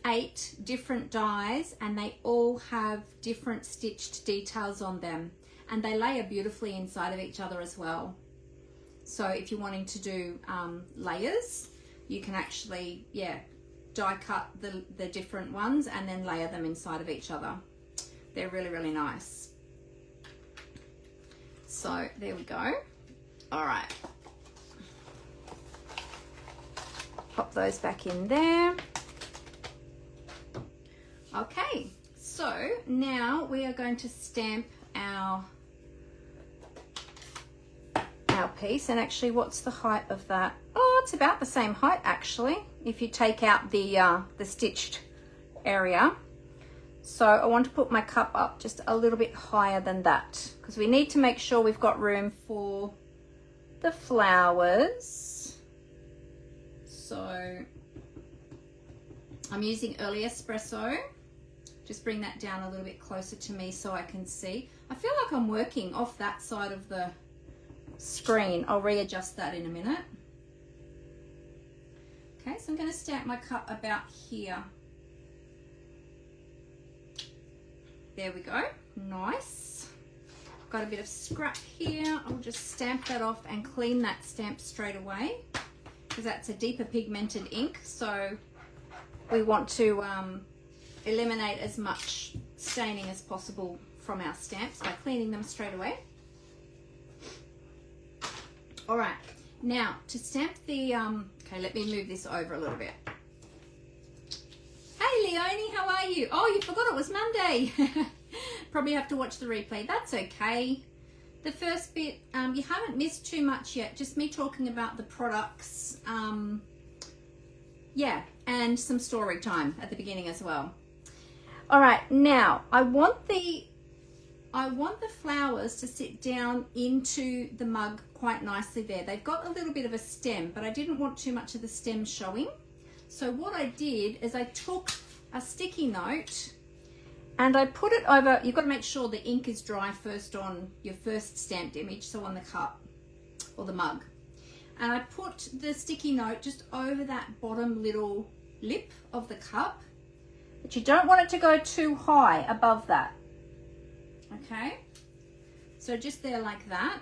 8 different dies, and they all have different stitched details on them, and they layer beautifully inside of each other as well. So if you're wanting to do layers, you can actually, yeah, die cut the different ones and then layer them inside of each other. They're really, really nice. So there we go. All right. Pop those back in there. Okay, so now we are going to stamp our piece. And actually, what's the height of that? Oh, it's about the same height actually, if you take out the stitched area. So I want to put my cup up just a little bit higher than that, because we need to make sure we've got room for the flowers. So I'm using early espresso. Just bring that down a little bit closer to me so I can see. I feel like I'm working off that side of the screen. I'll readjust that in a minute. Okay, so I'm going to stamp my cup about here. There we go, nice. Got a bit of scrap here. I'll just stamp that off and clean that stamp straight away, because that's a deeper pigmented ink, so we want to eliminate as much staining as possible from our stamps by cleaning them straight away. All right, now to stamp the, okay, let me move this over a little bit. Hey Leonie, how are you? Oh, you forgot it was Monday. Probably have to watch the replay. That's okay. The first bit, you haven't missed too much yet, just me talking about the products. Yeah, and some story time at the beginning as well. All right, now I want the flowers to sit down into the mug quite nicely there. They've got a little bit of a stem, but I didn't want too much of the stem showing. So what I did is I took a sticky note and I put it over. You've got to make sure the ink is dry first on your first stamped image, so on the cup or the mug. And I put the sticky note just over that bottom little lip of the cup, but you don't want it to go too high above that. Okay, so just there like that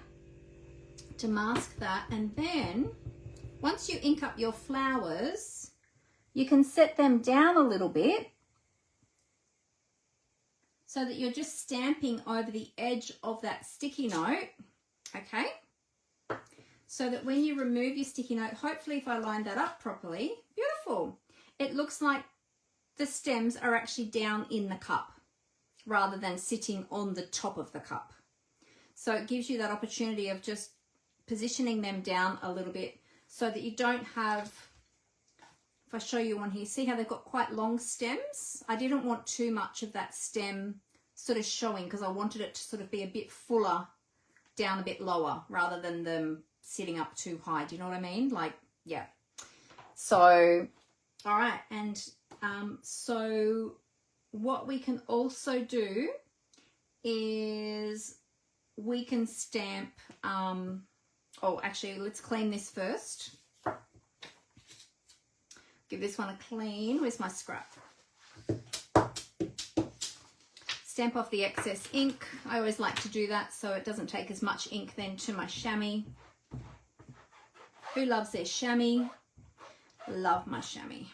to mask that. And then once you ink up your flowers, you can set them down a little bit so that you're just stamping over the edge of that sticky note, okay? So that when you remove your sticky note, hopefully if I line that up properly, beautiful. It looks like the stems are actually down in the cup rather than sitting on the top of the cup. So it gives you that opportunity of just positioning them down a little bit so that you don't have, if I show you one here, see how they've got quite long stems? I didn't want too much of that stem sort of showing because I wanted it to sort of be a bit fuller down a bit lower rather than them sitting up too high. Do you know what I mean? Like, yeah. So, all right. And so what we can also do is we can stamp, oh, actually, let's clean this first. Give this one a clean. Where's my scrap? Stamp off the excess ink. I always like to do that so it doesn't take as much ink then to my chamois. Who loves their chamois? Love my chamois.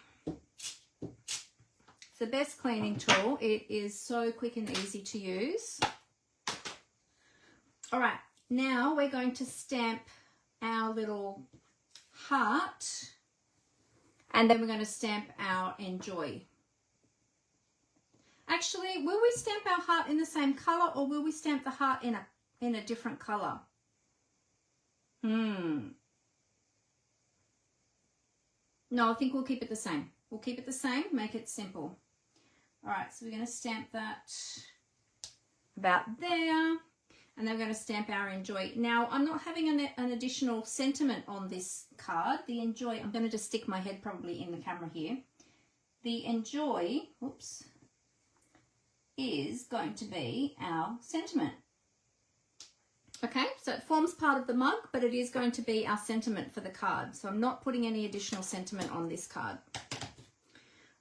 It's the best cleaning tool. It is so quick and easy to use. All right, now we're going to stamp our little heart, and then we're going to stamp our enjoy. Actually, will we stamp our heart in the same color, or will we stamp the heart in a different color? No, I think we'll keep it the same. We'll keep it the same, make it simple. All right, so we're going to stamp that about there, and then we're going to stamp our enjoy. Now, I'm not having an additional sentiment on this card. The enjoy, I'm going to just stick my head probably in the camera here. The enjoy, oops, is going to be our sentiment. Okay, so it forms part of the mug, but it is going to be our sentiment for the card. So I'm not putting any additional sentiment on this card.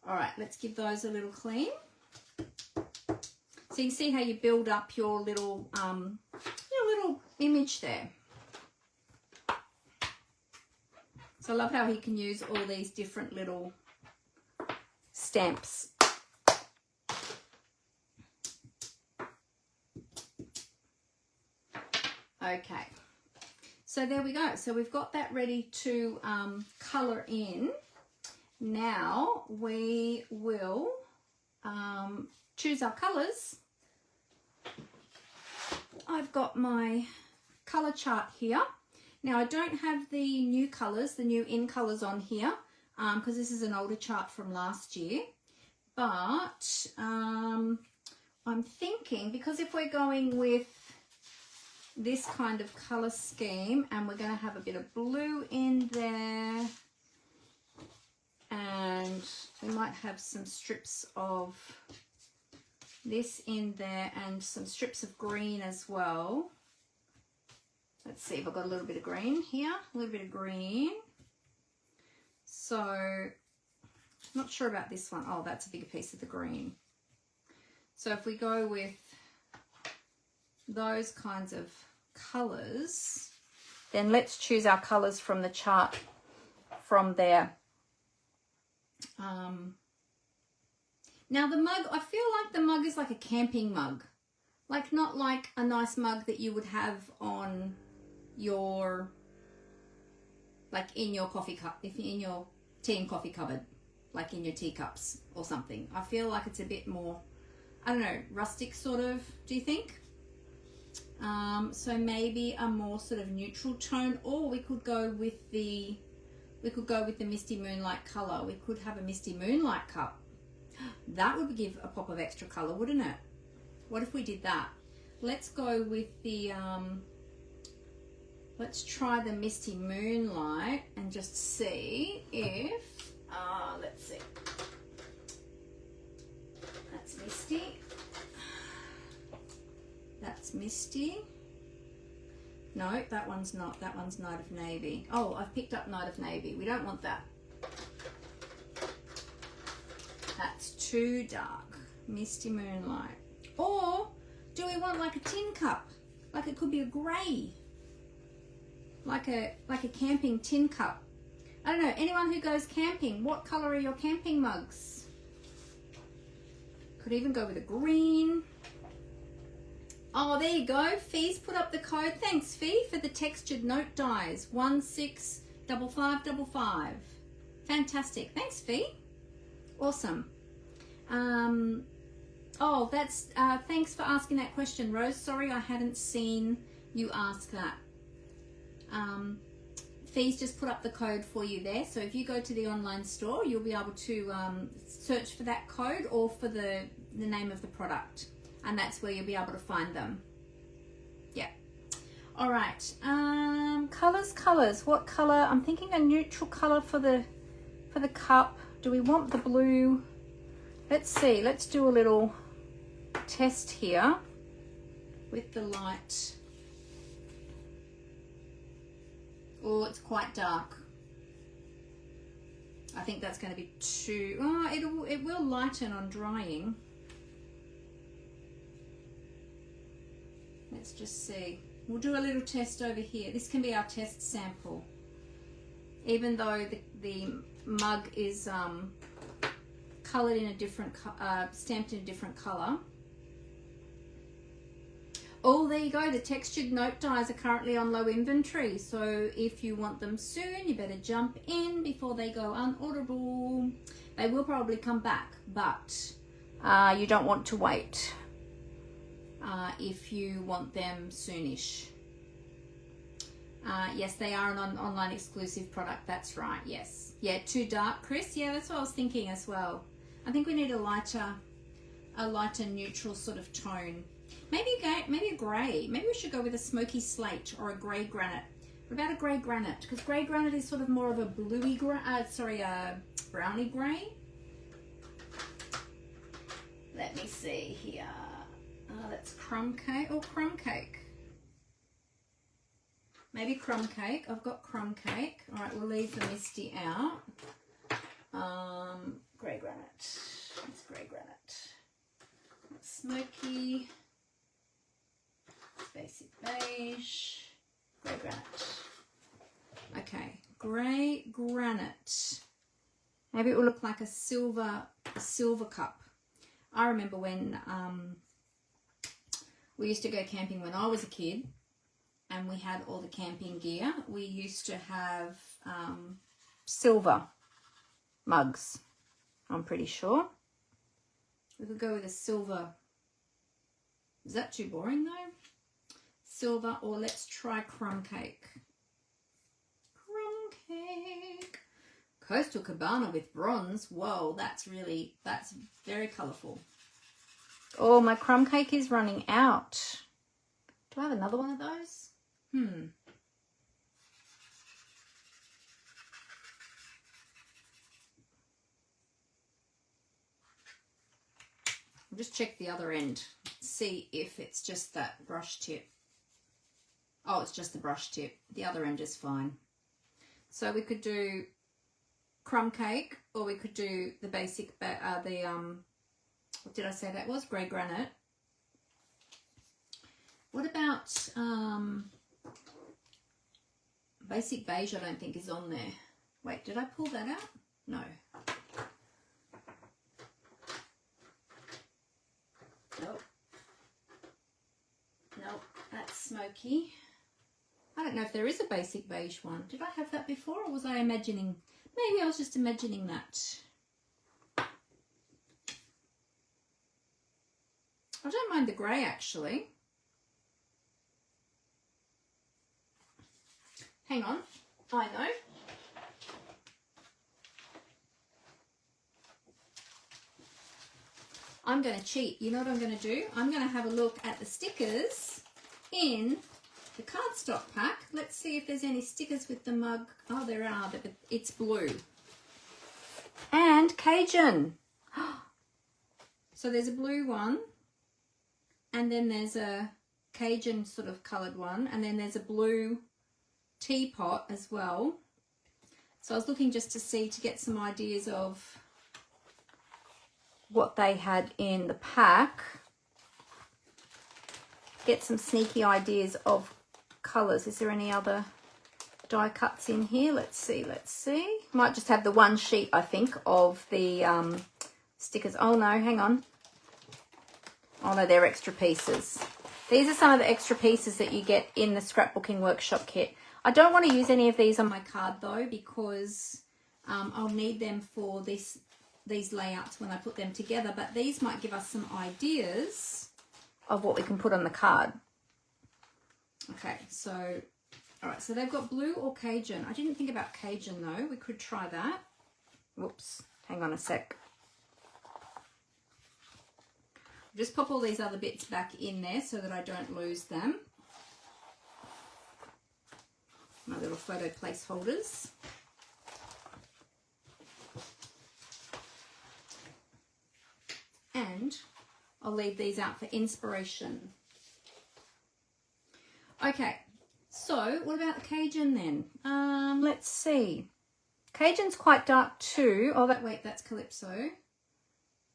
All right, let's give those a little clean. So you can see how you build up your little image there. So I love how he can use all these different little stamps. Okay, so there we go. So we've got that ready to colour in. Now we will choose our colours. I've got my colour chart here. Now I don't have the new colours, the new in colours on here because this is an older chart from last year. But I'm thinking, because if we're going with this kind of color scheme, and we're going to have a bit of blue in there, and we might have some strips of this in there and some strips of green as well. Let's see if I've got a little bit of green here, a little bit of green. So not sure about this one. Oh, that's a bigger piece of the green. So if we go with those kinds of colors, then let's choose our colors from the chart from there. Now the mug, I feel like the mug is like a camping mug. Like not like a nice mug that you would have on your, like in your coffee cup, if in your tea and coffee cupboard, like in your teacups or something. I feel like it's a bit more, I don't know, rustic sort of, do you think? So maybe a more sort of neutral tone, or we could go with the Misty Moonlight color. We could have a Misty Moonlight cup. That would give a pop of extra color, wouldn't it? What if we did that? Let's go with the, let's try the Misty Moonlight and just see if, let's see. That's Misty. That's Misty. No, that one's not. That one's Night of Navy. Oh, I've picked up Night of Navy. We don't want that. That's too dark. Misty Moonlight. Or do we want like a tin cup? Like it could be a grey. Like a camping tin cup. I don't know. Anyone who goes camping, what colour are your camping mugs? Could even go with a green. Oh, there you go. Fee's put up the code. Thanks, Fee, for the textured note dies. 165555. Fantastic. Thanks, Fee. Awesome. Oh, that's thanks for asking that question, Rose. Sorry, I hadn't seen you ask that. Fee's just put up the code for you there. So if you go to the online store, you'll be able to search for that code or for the name of the product. And that's where you'll be able to find them. Yeah. All right. Colors. What color? I'm thinking a neutral color for the cup. Do we want the blue? Let's see. Let's do a little test here with the light. Oh, it's quite dark. I think that's going to be too. Oh, it will lighten on drying. Let's just see. We'll do a little test over here. This can be our test sample. Even though the mug is coloured in a different, stamped in a different colour. Oh, there you go. The textured note dies are currently on low inventory. So if you want them soon, you better jump in before they go unorderable. They will probably come back, but you don't want to wait. If you want them soonish. Yes, they are an online exclusive product. That's right. Yes. Yeah, too dark, Chris. Yeah, that's what I was thinking as well. I think we need a lighter neutral sort of tone. Maybe a grey. Maybe we should go with a smoky slate or a grey granite. What about a grey granite? Because grey granite is sort of more of a bluey browny grey. Let me see here. That's crumb cake or crumb cake. Maybe crumb cake. I've got crumb cake. All right, we'll leave the Misty out. Grey granite. It's grey granite. Smoky. Basic beige. Grey granite. Okay, grey granite. Maybe it will look like a silver cup. I remember when we used to go camping when I was a kid and we had all the camping gear. We used to have silver mugs, I'm pretty sure. We could go with a silver. Is that too boring though? Silver, or let's try crumb cake. Crumb cake. Coastal Cabana with bronze. Whoa, that's very colourful. Oh, my crumb cake is running out. Do I have another one of those? I'll just check the other end. See if it's just that brush tip. Oh, it's just the brush tip. The other end is fine. So we could do crumb cake, or we could do the basic, what did I say that was? Grey granite. What about basic beige? I don't think is on there. Wait, did I pull that out? No. smoky. I don't know if there is a basic beige one. Did I have that before, or was I imagining? Maybe I was just imagining that. I don't mind the grey actually. Hang on, I know. I'm going to cheat. You know what I'm going to do? I'm going to have a look at the stickers in the cardstock pack. Let's see if there's any stickers with the mug. Oh, there are, but it's blue. And Cajun. So there's a blue one, and then there's a Cajun sort of coloured one, and then there's a blue teapot as well. So I was looking just to get some ideas of what they had in the pack. Get some sneaky ideas of colours. Is there any other die cuts in here? Let's see. Might just have the one sheet, I think, of the stickers. Oh no, hang on. Oh no, they're extra pieces. These are some of the extra pieces that you get in the scrapbooking workshop kit. I don't want to use any of these on my card though, because I'll need them for these layouts when I put them together, but these might give us some ideas of what we can put on the card. Okay, so, all right, so they've got blue or Cajun. I didn't think about Cajun though. We could try that. Whoops, hang on a sec. Just pop all these other bits back in there so that I don't lose them. My little photo placeholders. And I'll leave these out for inspiration. Okay, so what about the Cajun then? Let's see. Cajun's quite dark too. Oh, wait, that's Calypso.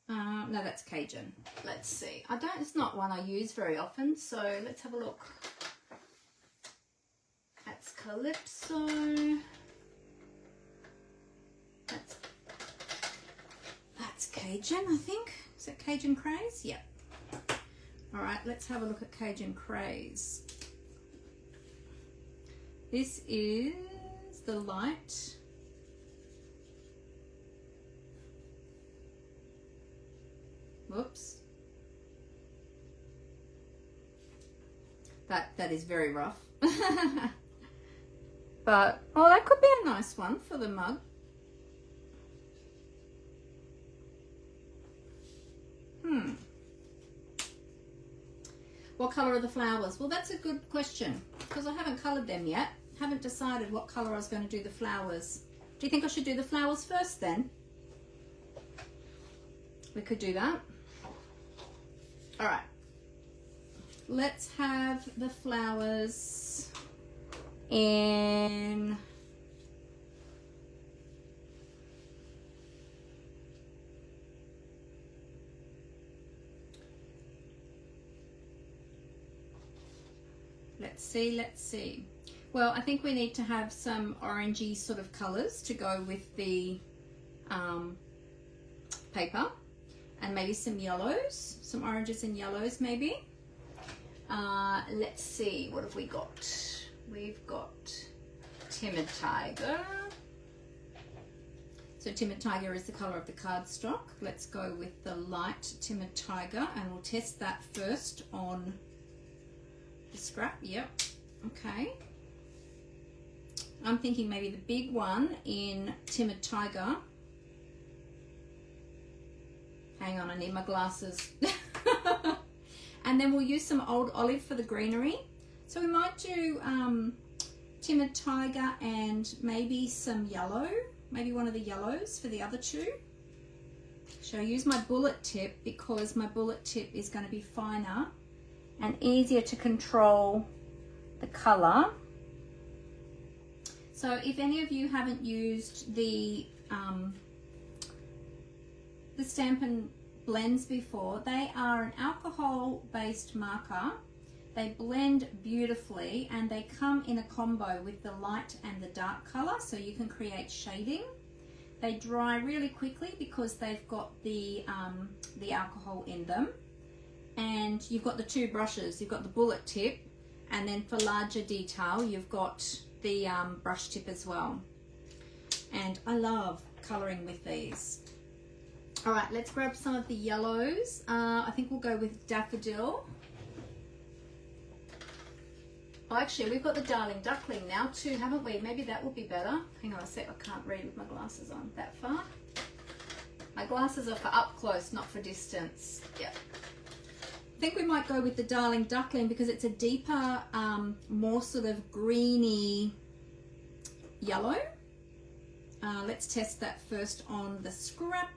No, that's Cajun. Let's see. It's not one I use very often, so let's have a look. That's Calypso. That's Cajun, I think. Is it Cajun Craze? Yep. All right, let's have a look at Cajun Craze. This is the light. Whoops. That is very rough. But, oh, that could be a nice one for the mug. What colour are the flowers? Well, that's a good question, because I haven't coloured them yet. Haven't decided what colour I was going to do the flowers. Do you think I should do the flowers first then? We could do that. All right. Let's have the flowers in... Let's see. Well, I think we need to have some orangey sort of colours to go with the paper, and maybe some yellows, some oranges and yellows maybe. Let's see, what have we got? We've got Timid Tiger. So Timid Tiger is the colour of the cardstock. Let's go with the light Timid Tiger, and we'll test that first on the scrap. Yep. Okay. I'm thinking maybe the big one in Timid Tiger. Hang on, I need my glasses. And then we'll use some Old Olive for the greenery. So we might do Timid Tiger and maybe some yellow, maybe one of the yellows for the other two. So I use my bullet tip because my bullet tip is going to be finer and easier to control the colour. So if any of you haven't used the Stampin' blends before, they are an alcohol-based marker. They blend beautifully, and they come in a combo with the light and the dark colour, so you can create shading. They dry really quickly because they've got the alcohol in them. And you've got the two brushes. You've got the bullet tip And then for larger detail, you've got the brush tip as well. And I love colouring with these. All right, let's grab some of the yellows. I think we'll go with daffodil. Oh, actually, we've got the darling duckling now too, haven't we? Maybe that will be better. Hang on a sec, I can't read with my glasses on that far. My glasses are for up close, not for distance. Yeah. I think we might go with the darling duckling because it's a deeper, more sort of greeny yellow. Let's test that first on the scrap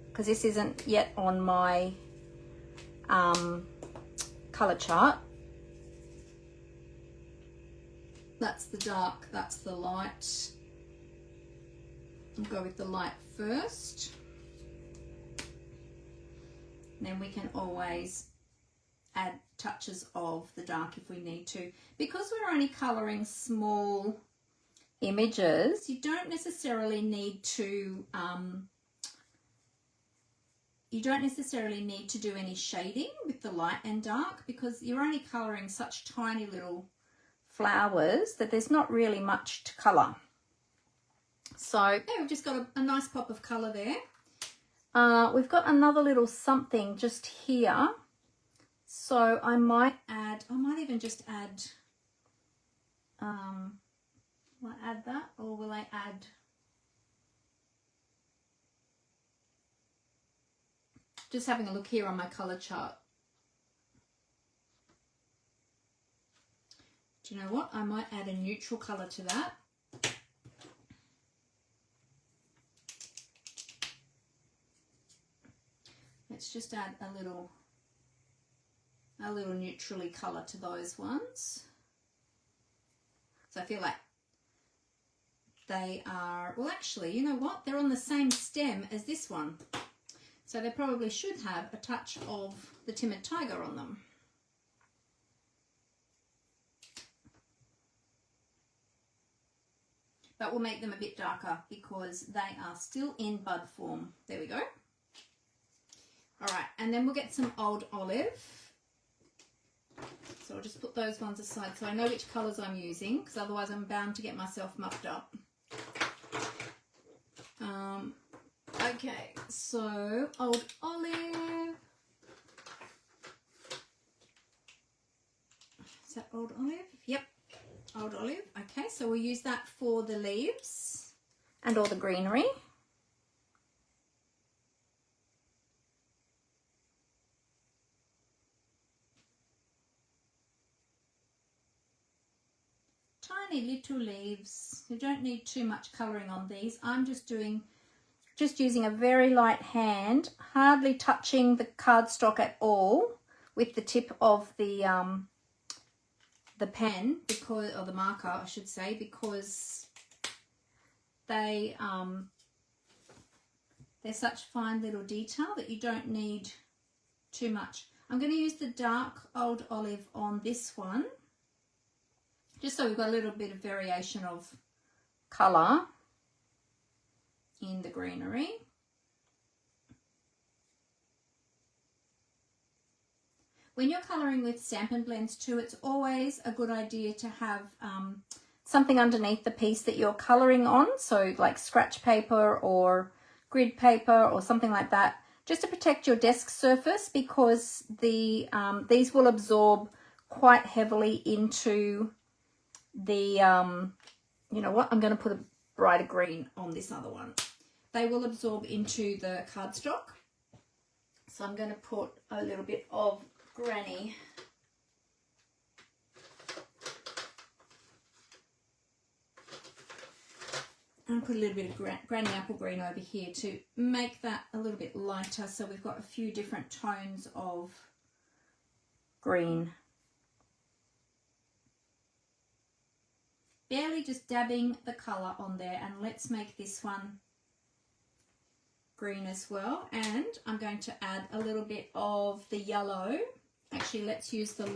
because this isn't yet on my colour chart. That's the dark, that's the light. I'll go with the light first. And then we can always add touches of the dark if we need to. Because we're only colouring small images, you don't necessarily need to do any shading with the light and dark because you're only colouring such tiny little flowers that there's not really much to colour. So yeah, we've just got a nice pop of colour there. We've got another little something just here. So I might even just add, will I add that or will I add, just having a look here on my colour chart. Do you know what? I might add a neutral colour to that. Let's just add a little neutrally colour to those ones. So I feel like they are, well actually, you know what? They're on the same stem as this one. So they probably should have a touch of the Timid Tiger on them. But we'll make them a bit darker because they are still in bud form. There we go. All right, and then we'll get some Old Olive. So I'll just put those ones aside so I know which colours I'm using because otherwise I'm bound to get myself mucked up. Okay, so Old Olive. Is that Old Olive? Yep. Old Olive. Okay, so we'll use that for the leaves and all the greenery. Tiny little leaves. You don't need too much colouring on these. I'm just using a very light hand, hardly touching the cardstock at all with the tip of the pen, because, or the marker I should say, because they're such fine little detail that you don't need too much. I'm going to use the dark Old Olive on this one, just so we've got a little bit of variation of colour in the greenery. When you're colouring with Stampin' Blends too, it's always a good idea to have something underneath the piece that you're colouring on, so like scratch paper or grid paper or something like that, just to protect your desk surface, because these will absorb quite heavily into the, you know what, I'm going to put a brighter green on this other one. They will absorb into the cardstock. So I'm going to put a little bit of Granny. I'm going to put a little bit of Granny Apple Green over here to make that a little bit lighter, so we've got a few different tones of green. Barely just dabbing the colour on there, and let's make this one green as well. And I'm going to add a little bit of the yellow. Actually, let's use the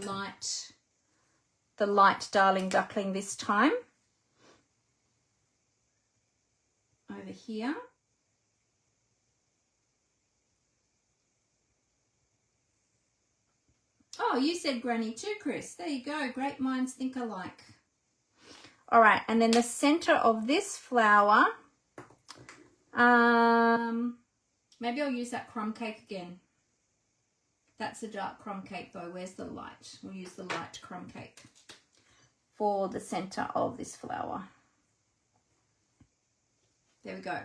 light Darling Duckling this time. Over here. Oh, you said granny too, Chris. There you go. Great minds think alike. All right, and then the center of this flower, maybe I'll use that crumb cake again. That's a dark crumb cake though. Where's the light? We'll use the light crumb cake for the center of this flower. There we go.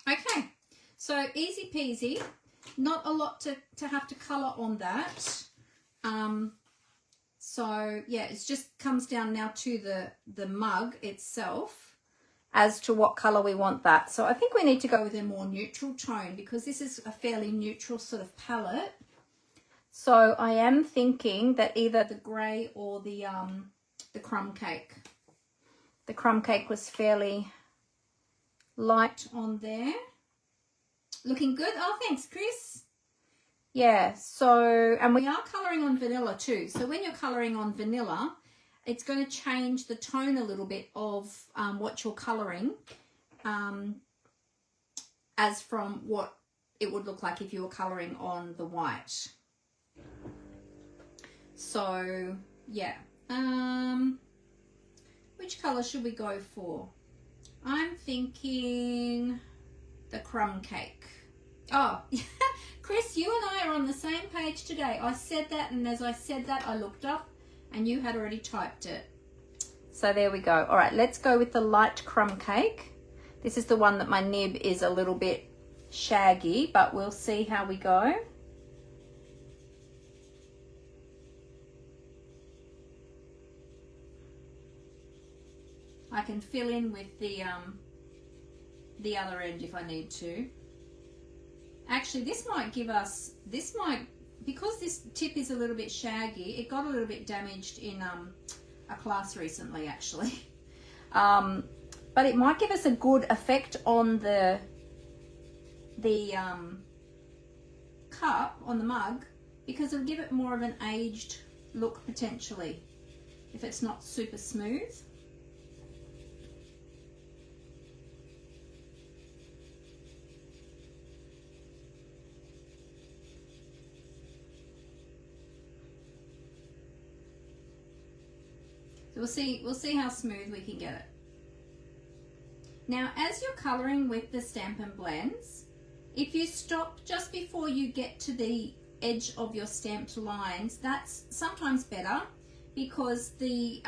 Okay, so easy peasy. Not a lot to have to color on that. So yeah, it just comes down now to the mug itself as to what color we want that. So I think we need to go with a more neutral tone because this is a fairly neutral sort of palette. So I am thinking that either the gray or the crumb cake. The crumb cake was fairly light on there. Looking good. Oh, thanks, Chris. Yeah, so, and we are colouring on vanilla too. So when you're colouring on vanilla, it's going to change the tone a little bit of what you're colouring as from what it would look like if you were colouring on the white. So, yeah. Which colour should we go for? I'm thinking the crumb cake. Oh, Chris, you and I are on the same page today. I said that, and as I said that, I looked up, and you had already typed it. So there we go. All right, let's go with the light crumb cake. This is the one that my nib is a little bit shaggy, but we'll see how we go. I can fill in with the other end if I need to. Actually, this might give us, because this tip is a little bit shaggy, it got a little bit damaged in a class recently actually. But it might give us a good effect on the cup, on the mug, because it'll give it more of an aged look potentially, if it's not super smooth. We'll see how smooth we can get it. Now, as you're colouring with the Stampin' Blends, if you stop just before you get to the edge of your stamped lines, that's sometimes better because the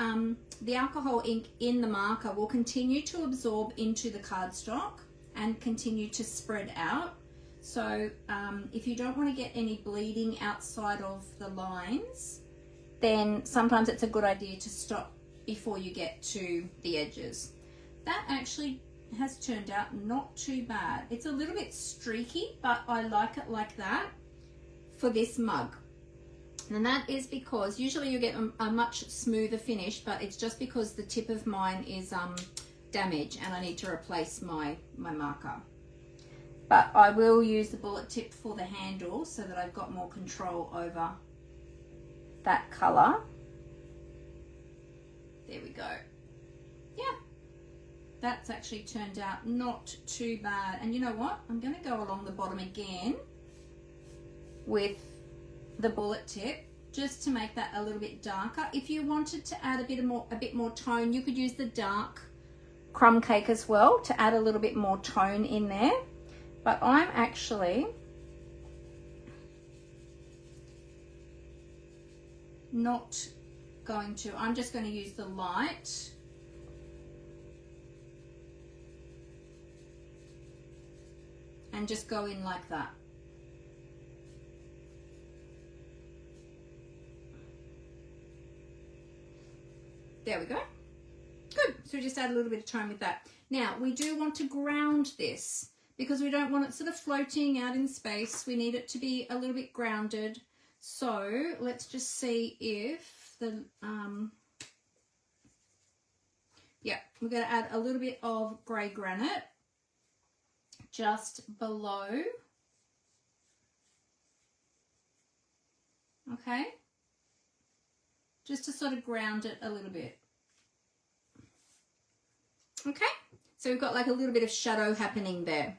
alcohol ink in the marker will continue to absorb into the cardstock and continue to spread out. So if you don't want to get any bleeding outside of the lines, then sometimes it's a good idea to stop before you get to the edges. That actually has turned out not too bad. It's a little bit streaky, but I like it like that for this mug. And that is because usually you get a much smoother finish, but it's just because the tip of mine is damaged and I need to replace my marker. But I will use the bullet tip for the handle so that I've got more control over that colour. There we go. Yeah, that's actually turned out not too bad. And you know what? I'm going to go along the bottom again with the bullet tip just to make that a little bit darker. If you wanted to add a bit more tone, you could use the dark crumb cake as well to add a little bit more tone in there. But I'm actually not going to. I'm just going to use the light and just go in like that. There we go. Good. So we just add a little bit of tone with that. Now we do want to ground this because we don't want it sort of floating out in space. We need it to be a little bit grounded. So let's just see if the, yeah, we're going to add a little bit of grey granite just below. Okay. Just to sort of ground it a little bit. Okay. So we've got like a little bit of shadow happening there.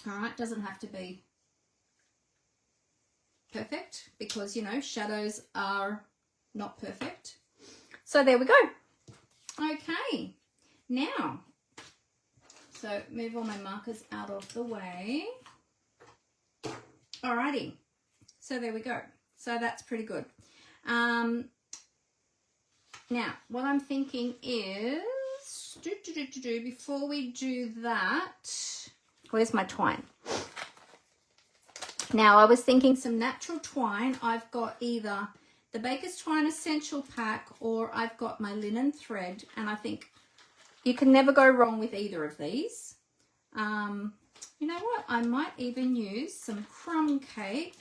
All right. Doesn't have to be perfect because, you know, shadows are not perfect. So there we go. Okay, now, so move all my markers out of the way. Alrighty, so there we go. So that's pretty good. Now, what I'm thinking is, before we do that, where's my twine? Now, I was thinking some natural twine. I've got either the Baker's Twine Essential Pack or I've got my linen thread, and I think you can never go wrong with either of these. You know what? I might even use some crumb cake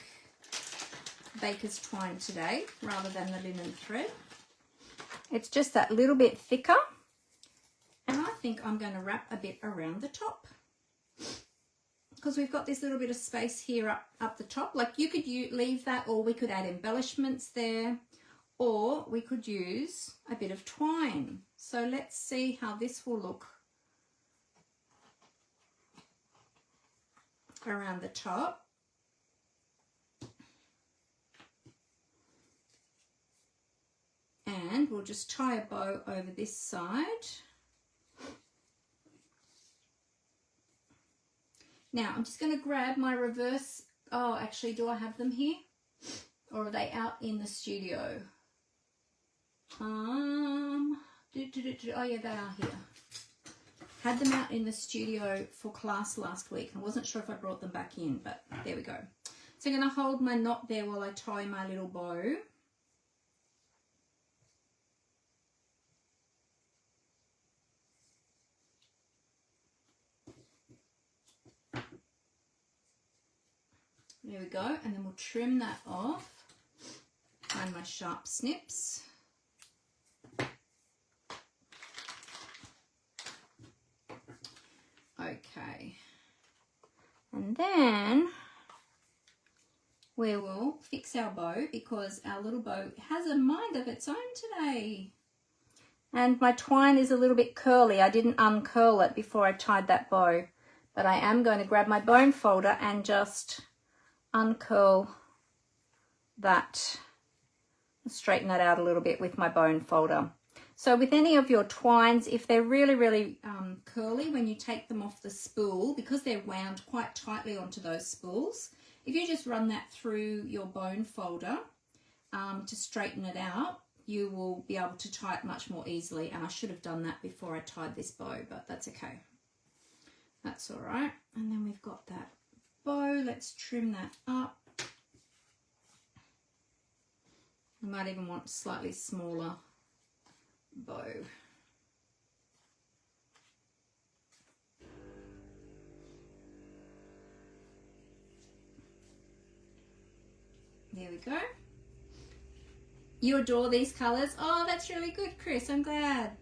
Baker's Twine today rather than the linen thread. It's just that little bit thicker, and I think I'm going to wrap a bit around the top because we've got this little bit of space here up the top. Like you could leave that, or we could add embellishments there, or we could use a bit of twine. So let's see how this will look around the top. And we'll just tie a bow over this side. Now I'm just going to grab my reverse. Oh, actually, do I have them here? Or are they out in the studio? Oh yeah, they are here. Had them out in the studio for class last week. I wasn't sure if I brought them back in, but there we go. So I'm going to hold my knot there while I tie my little bow. There we go, and then we'll trim that off. Find my sharp snips. Okay, and then we will fix our bow because our little bow has a mind of its own today. And my twine is a little bit curly. I didn't uncurl it before I tied that bow, but I am going to grab my bone folder and just uncurl that, straighten that out a little bit with my bone folder. So with any of your twines, if they're really curly when you take them off the spool, because they're wound quite tightly onto those spools, if you just run that through your bone folder to straighten it out, you will be able to tie it much more easily. And I should have done that before I tied this bow, but that's okay. That's all right. And then we've got that bow. Let's trim that up. I might even want a slightly smaller bow. There we go. You adore these colors. Oh, that's really good, Chris. I'm glad.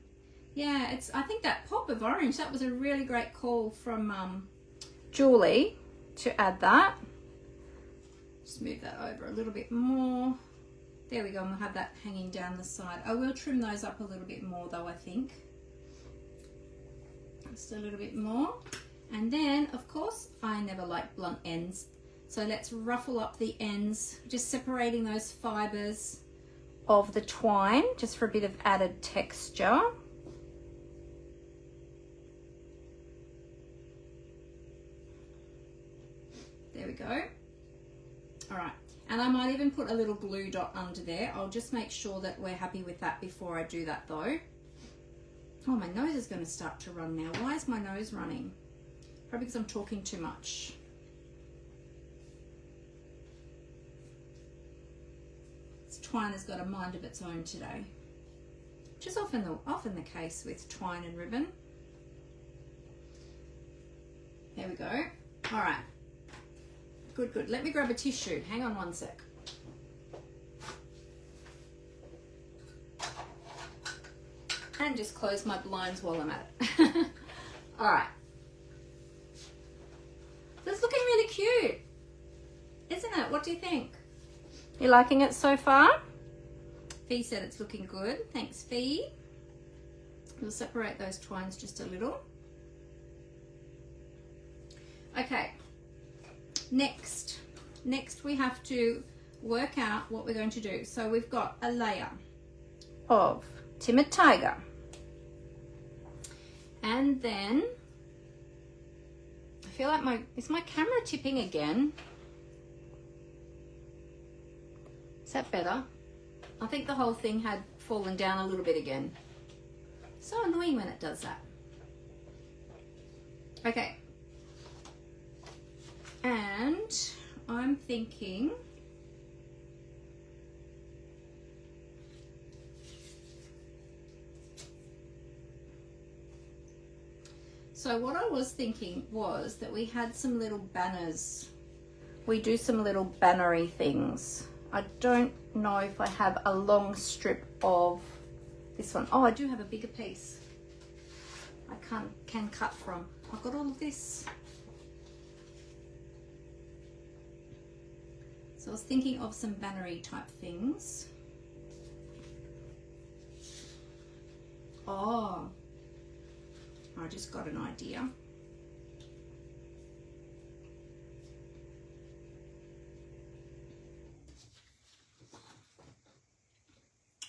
Yeah, it's, I think that pop of orange, that was a really great call from Julie to add that. Just move that over a little bit more. There we go, and we'll have that hanging down the side. I will trim those up a little bit more though, I think. Just a little bit more. And then, of course, I never like blunt ends. So let's ruffle up the ends, just separating those fibers of the twine, just for a bit of added texture. There we go. All right. And I might even put a little glue dot under there. I'll just make sure that we're happy with that before I do that though. Oh, my nose is going to start to run now. Why is my nose running? Probably because I'm talking too much. This twine has got a mind of its own today, which is often the case with twine and ribbon. There we go. All right. Good, good. Let me grab a tissue. Hang on one sec. And just close my blinds while I'm at it. All right. This is looking really cute, isn't it? What do you think? You liking it so far? Fee said it's looking good. Thanks, Fee. We'll separate those twines just a little. Okay. Next we have to work out what we're going to do. So we've got a layer of Timid Tiger. And then, I feel like is my camera tipping again? Is that better? I think the whole thing had fallen down a little bit again. So annoying when it does that. Okay. And I'm thinking, so what I was thinking was that we had some little banners. We do some little bannery things. I don't know if I have a long strip of this one. Oh, I do have a bigger piece I can cut from. I've got all of this. So I was thinking of some bannery type things. Oh, I just got an idea.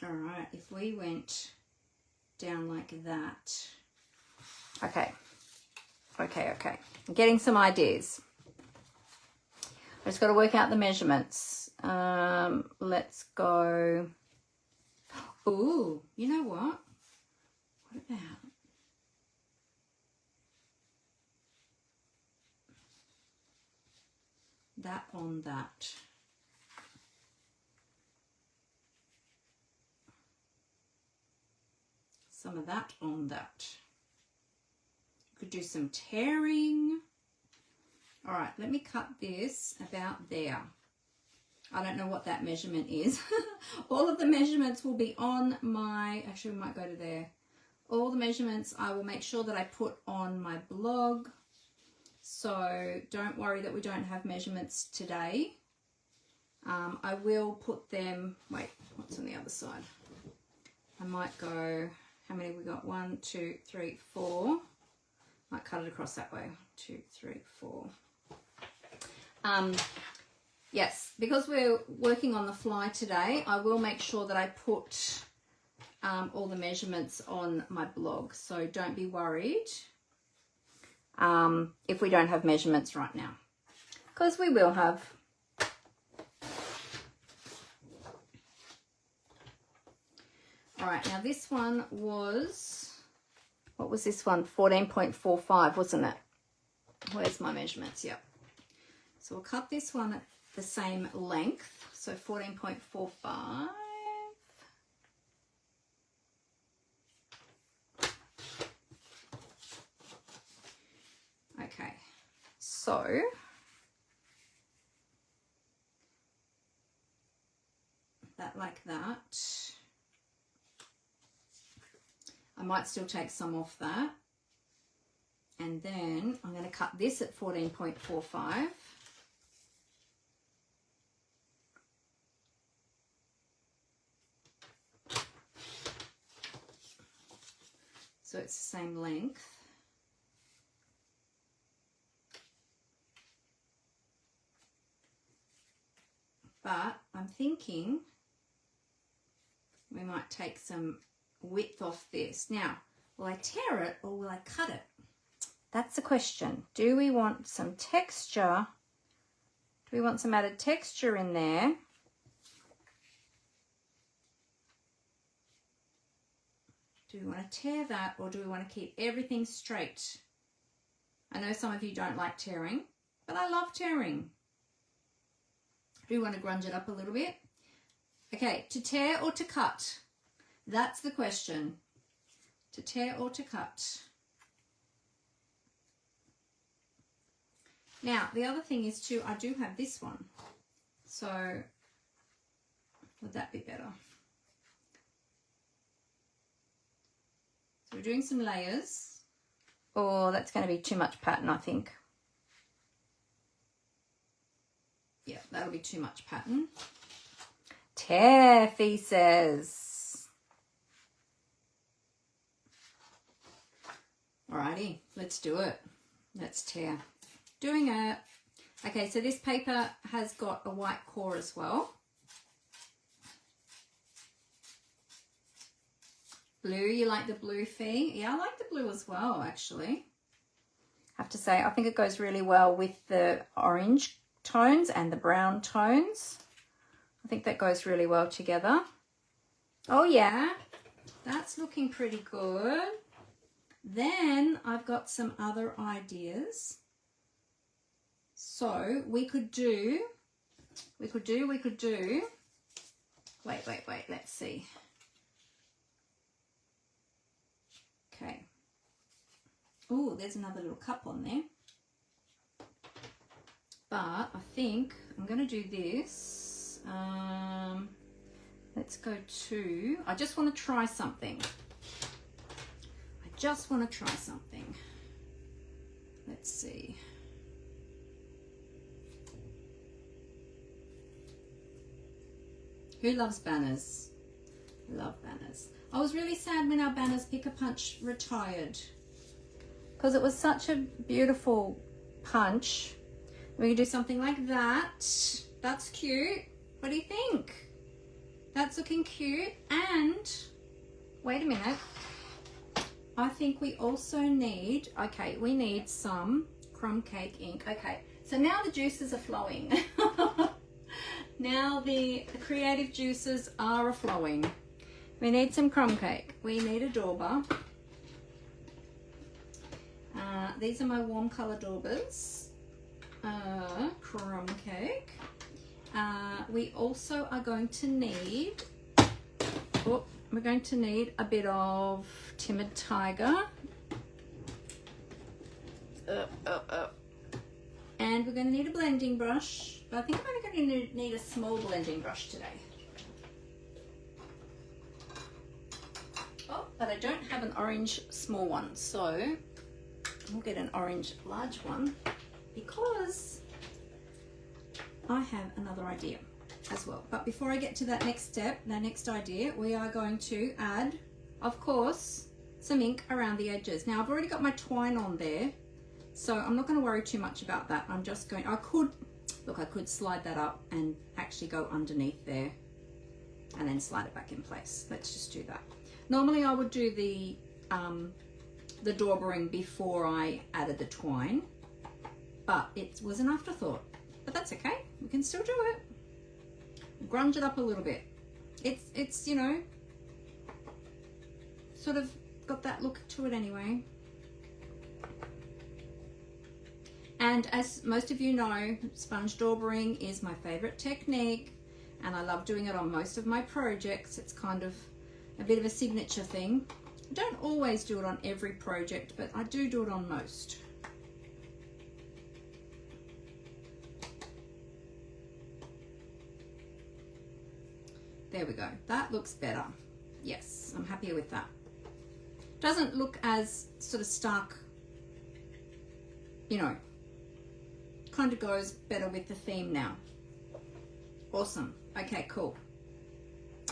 All right, if we went down like that. Okay. I'm getting some ideas. I just got to work out the measurements. Let's go. Ooh, you know what? What about that on that? Some of that on that. Could do some tearing. All right, let me cut this about there. I don't know what that measurement is. All of the measurements will be on my, actually we might go to there. All the measurements I will make sure that I put on my blog. So don't worry that we don't have measurements today. I will put them, wait, what's on the other side? I might go, how many we got? 1, 2, 3, 4. Might cut it across that way. 2, 3, 4. Yes, because we're working on the fly today, I will make sure that I put all the measurements on my blog. So don't be worried if we don't have measurements right now, because we will have. All right, now this one was, what was this one? 14.45, wasn't it? Where's my measurements? Yep. So we'll cut this one at the same length, so 14.45. Okay, so that like that. I might still take some off that. And then I'm going to cut this at 14.45. So it's the same length. But I'm thinking we might take some width off this. Now, will I tear it or will I cut it? That's the question. Do we want some texture? Do we want some added texture in there? Do we want to tear that or do we want to keep everything straight? I know some of you don't like tearing, but I love tearing. Do we want to grunge it up a little bit? Okay, to tear or to cut? That's the question. To tear or to cut? Now, the other thing is too, I do have this one. So, would that be better? So we're doing some layers. Oh, that's going to be too much pattern, I think. Yeah, that'll be too much pattern. Tear, Fee says. Alrighty, let's do it. Let's tear. Doing it. Okay, so this paper has got a white core as well. Blue, you like the blue, Fee? Yeah, I like the blue as well, actually. I have to say, I think it goes really well with the orange tones and the brown tones. I think that goes really well together. Oh yeah, that's looking pretty good. Then I've got some other ideas. So we could do, wait, let's see. Okay. Oh, there's another little cup on there. But I think I'm going to do this. Let's go to, I just want to try something. Let's see. Who loves banners? Love banners. I was really sad when our banners Pick-a-Punch retired, because it was such a beautiful punch. We could do something like that. That's cute. What do you think? That's looking cute. And wait a minute. I think we also need, okay, we need some crumb cake ink. Okay, so now the juices are flowing. Now the creative juices are flowing. We need some crumb cake. We need a dauber. These are my warm colour daubers. Crumb cake. We also are going to need, we're going to need a bit of Timid Tiger. And we're going to need a blending brush. But I think I'm only going to need a small blending brush today. Oh, but I don't have an orange small one, so we'll get an orange large one because I have another idea as well. But before I get to that next step, the next idea, we are going to add, of course, some ink around the edges. Now I've already got my twine on there, so I'm not going to worry too much about that. I'm just going, I could slide that up and actually go underneath there and then slide it back in place. Let's just do that. Normally I would do the daubering before I added the twine, but it was an afterthought. But that's okay, we can still do it. Grunge it up a little bit. It's you know, sort of got that look to it anyway. And as most of you know, sponge daubering is my favorite technique, and I love doing it on most of my projects. It's kind of a bit of a signature thing. I don't always do it on every project, but I do it on most. There we go. That looks better. Yes, I'm happier with that. Doesn't look as sort of stark, you know, kind of goes better with the theme now. Awesome. Okay, cool.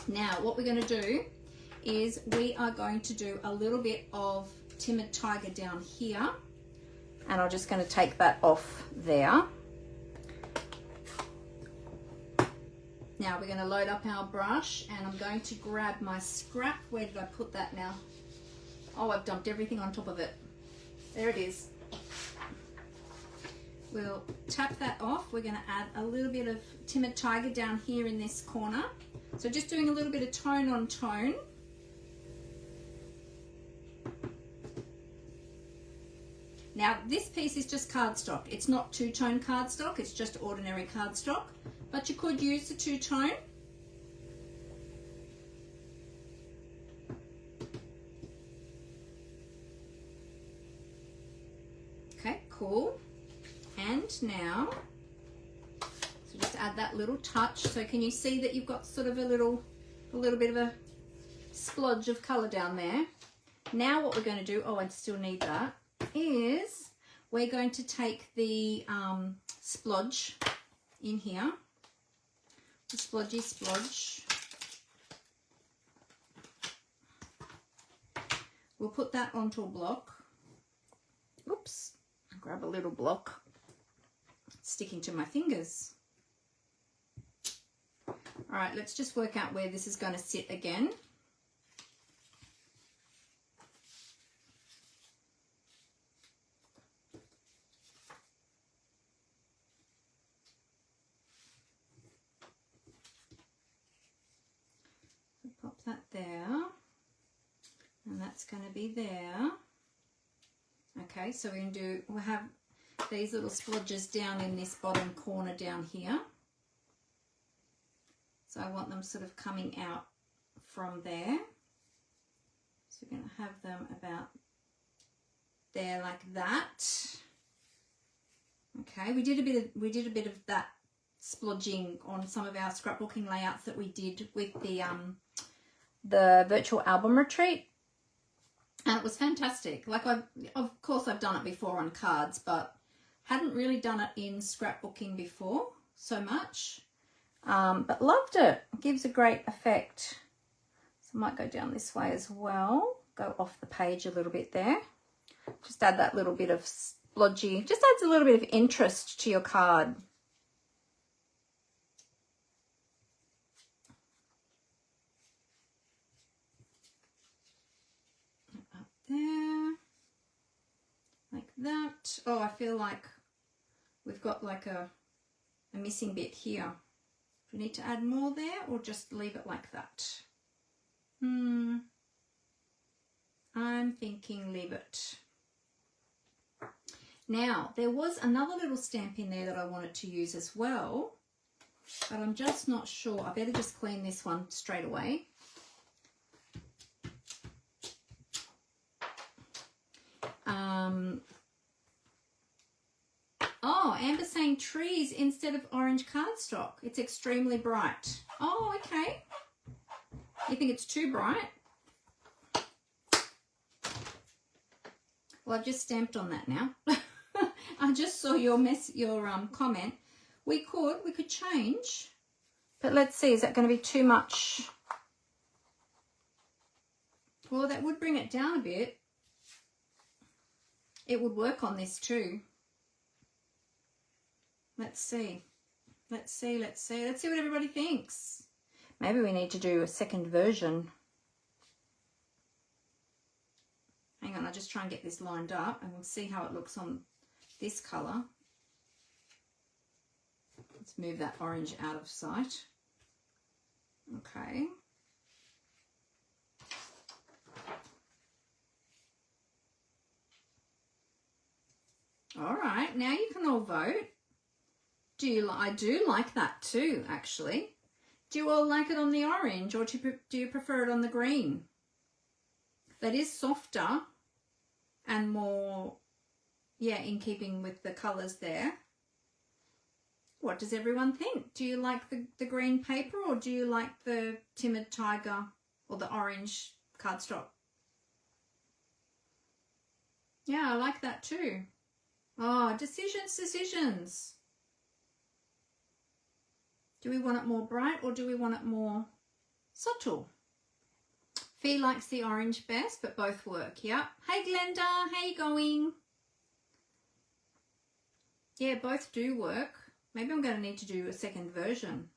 Now what we're going to do is we are going to do a little bit of Timid Tiger down here, and I'm just going to take that off there. Now we're going to load up our brush, and I'm going to grab my scrap. Where did I put that now? Oh, I've dumped everything on top of it. There it is. We'll tap that off. We're going to add a little bit of Timid Tiger down here in this corner. So just doing a little bit of tone on tone. Now this piece is just cardstock. It's not two-tone cardstock, it's just ordinary cardstock, but you could use the two-tone. Okay, cool. And now, so just add that little touch. So can you see that you've got sort of a little bit of a splodge of colour down there? Now what we're going to do, oh, I still need that, is we're going to take the splodge in here, the splodgy splodge. We'll put that onto a block. Oops, grab a little block. Sticking to my fingers. All right, let's just work out where this is going to sit again. that there, and that's going to be there. Okay, so we'll have these little splodges down in this bottom corner down here. So I want them sort of coming out from there. So we're going to have them about there like that. Okay, we did a bit of that splodging on some of our scrapbooking layouts that we did with the virtual album retreat, and it was fantastic. Like, of course I've done it before on cards, but hadn't really done it in scrapbooking before so much, but loved it. It gives a great effect. So I might go down this way as well, go off the page a little bit there, just add that little bit of splodgy, just adds a little bit of interest to your card. Up there, like that. Oh, I feel like we've got like a missing bit here. Do we need to add more there or just leave it like that? I'm thinking leave it. Now, there was another little stamp in there that I wanted to use as well, but I'm just not sure. I better just clean this one straight away. Oh, Amber's saying trees instead of orange cardstock. It's extremely bright. Oh, okay. You think it's too bright? Well, I've just stamped on that now. I just saw your comment. We could change, but let's see. Is that going to be too much? Well, that would bring it down a bit. It would work on this too. Let's see. Let's see what everybody thinks. Maybe we need to do a second version. Hang on, I'll just try and get this lined up and we'll see how it looks on this colour. Let's move that orange out of sight. Okay. All right, now you can all vote. I do like that too, actually. Do you all like it on the orange or do you prefer it on the green? That is softer and more, yeah, in keeping with the colours there. What does everyone think? Do you like the green paper or do you like the Timid Tiger or the orange cardstock? Yeah, I like that too. Oh, decisions. Do we want it more bright or do we want it more subtle? Fee likes the orange best, but both work, yeah. Hey Glenda, how you going? Yeah, both do work. Maybe I'm going to need to do a second version.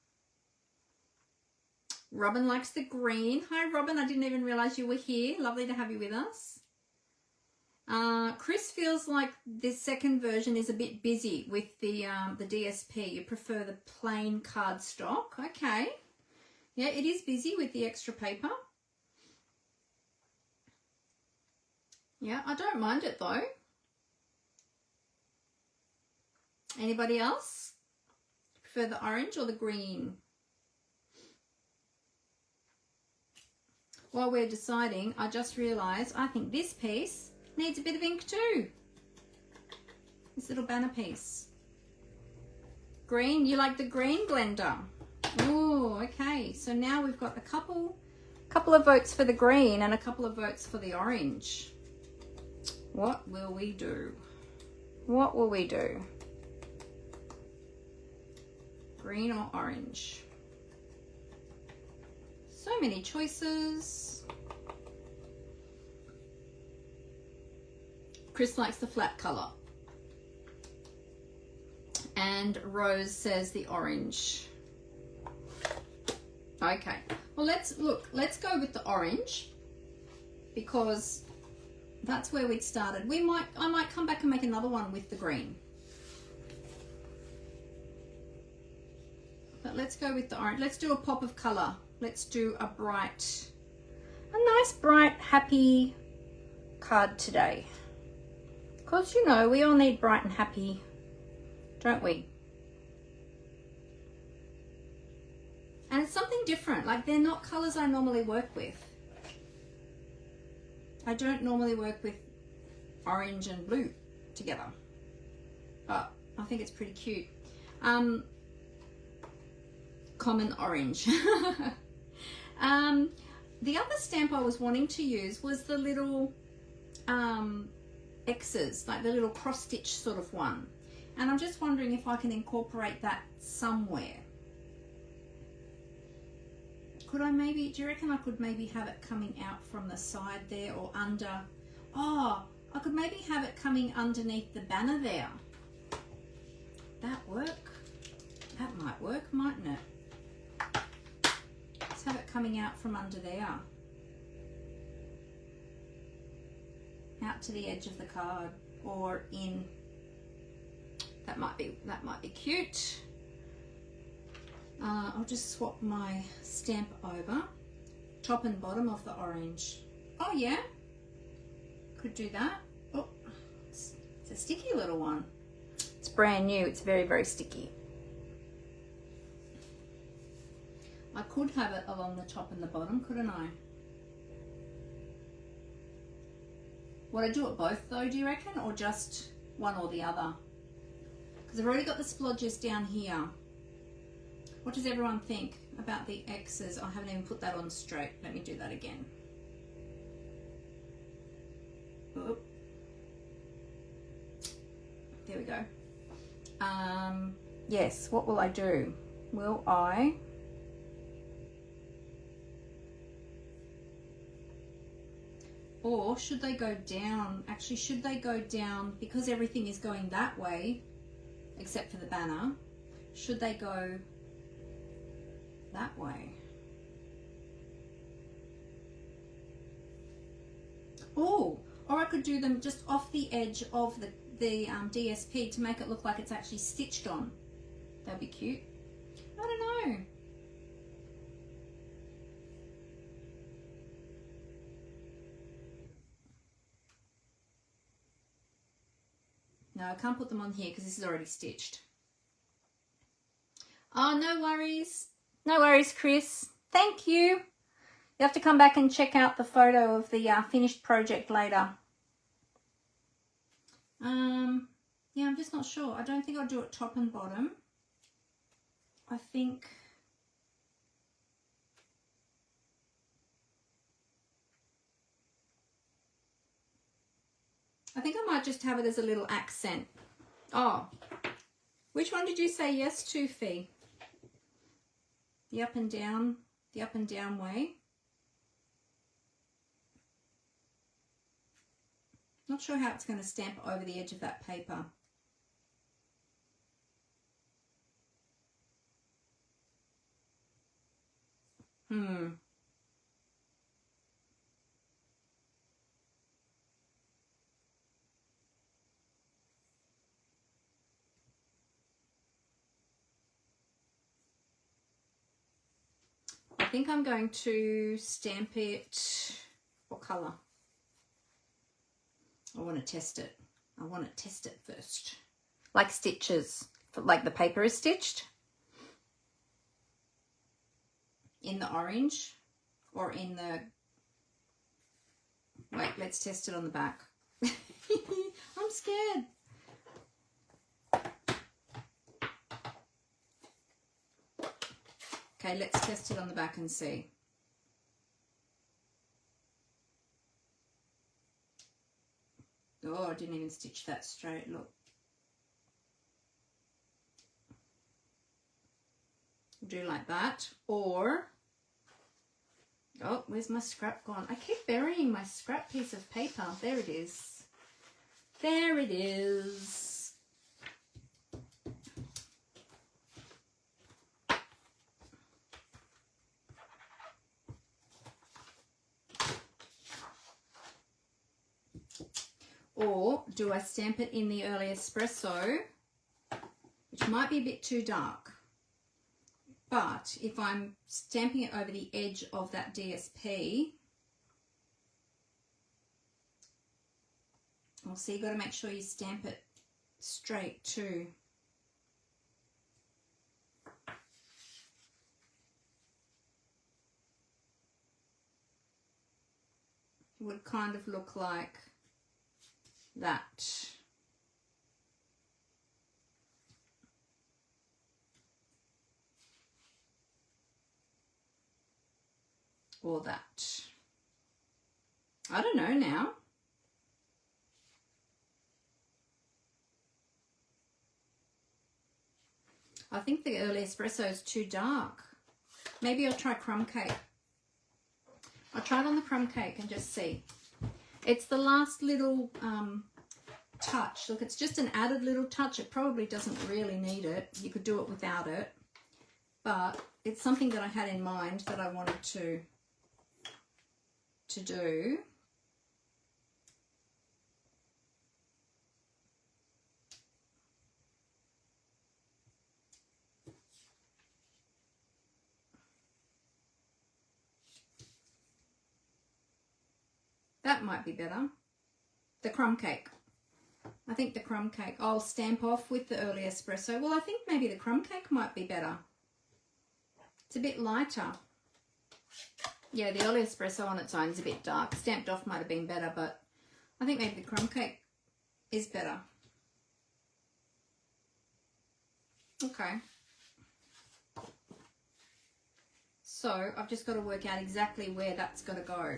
Robin likes the green. Hi Robin, I didn't even realise you were here. Lovely to have you with us. Chris feels like this second version is a bit busy with the DSP. You prefer the plain cardstock. Okay. Yeah, it is busy with the extra paper. Yeah, I don't mind it though. Anybody else? Prefer the orange or the green? While we're deciding, I just realised I think this piece needs a bit of ink too. This little banner piece. Green, you like the green, Glenda? Oh, okay. So now we've got a couple of votes for the green and a couple of votes for the orange. What will we do? What will we do? Green or orange? So many choices. Chris likes the flat colour. And Rose says the orange. Okay. Well, let's go with the orange because that's where we'd started. I might come back and make another one with the green. But let's go with the orange. Let's do a pop of colour. Let's do a bright a nice, bright, happy card today. Because, you know, we all need bright and happy, don't we? And it's something different. Like, they're not colours I normally work with. I don't normally work with orange and blue together. But I think it's pretty cute. Common orange. The other stamp I was wanting to use was the little X's, like the little cross stitch sort of one. And I'm just wondering if I can incorporate that somewhere. Could I maybe, do you reckon I could maybe have it coming out from the side there or under? Oh, I could maybe have it coming underneath the banner there. That work? That might work, mightn't it? Let's have it coming out from under there. Out to the edge of the card or in. That might be cute. I'll just swap my stamp over. Top and bottom of the orange. Oh yeah, could do that. Oh, it's a sticky little one. It's brand new, it's very, very sticky. I could have it along the top and the bottom, couldn't I? Would I do it both though, do you reckon? Or just one or the other? Because I've already got the splodges down here. What does everyone think about the X's? I haven't even put that on straight. Let me do that again. Oop. There we go. Yes, what will I do? Will I... Or should they go down? Actually, should they go down because everything is going that way, except for the banner? Should they go that way? Oh, or I could do them just off the edge of the DSP to make it look like it's actually stitched on. That'd be cute. I don't know. No, I can't put them on here because this is already stitched. Oh, no worries. No worries, Chris. Thank you. You have to come back and check out the photo of the finished project later. Yeah, I'm just not sure. I don't think I'll do it top and bottom. I think... I might just have it as a little accent. Oh, which one did you say yes to, Fee? The up and down way. Not sure how it's going to stamp over the edge of that paper. I think I'm going to stamp it. What colour? I want to test it. I want to test it first. Like stitches, like the paper is stitched. In the orange or in the... Wait, let's test it on the back. I'm scared. Okay, let's test it on the back and see. Oh, I didn't even stitch that straight, look. Do like that, or... Oh, where's my scrap gone? I keep burying my scrap piece of paper. There it is. There it is. Or do I stamp it in the early espresso, which might be a bit too dark. But if I'm stamping it over the edge of that DSP, Oh, so you got to make sure you stamp it straight too. It would kind of look like that. Or that. I don't know now. I think the early espresso is too dark. Maybe I'll try crumb cake. I'll try it on the crumb cake and just see. It's the last little touch. Look, it's just an added little touch. It probably doesn't really need it. You could do it without it. But it's something that I had in mind that I wanted to do. That might be better. The crumb cake. I think the crumb cake. I'll stamp off with the early espresso. Well, I think maybe the crumb cake might be better. It's a bit lighter. Yeah, the early espresso on its own is a bit dark. Stamped off might have been better, but I think maybe the crumb cake is better. Okay. So I've just got to work out exactly where that's got to go.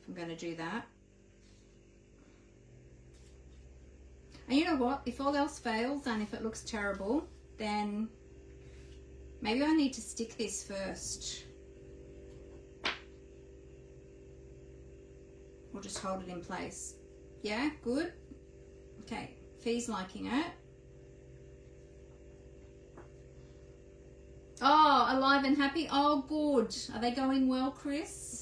I'm going to do that. And you know what? If all else fails and if it looks terrible, then maybe I need to stick this first. Or just hold it in place. Yeah, good. Okay, Fee's liking it. Oh, alive and happy. Oh, good. Are they going well, Chris?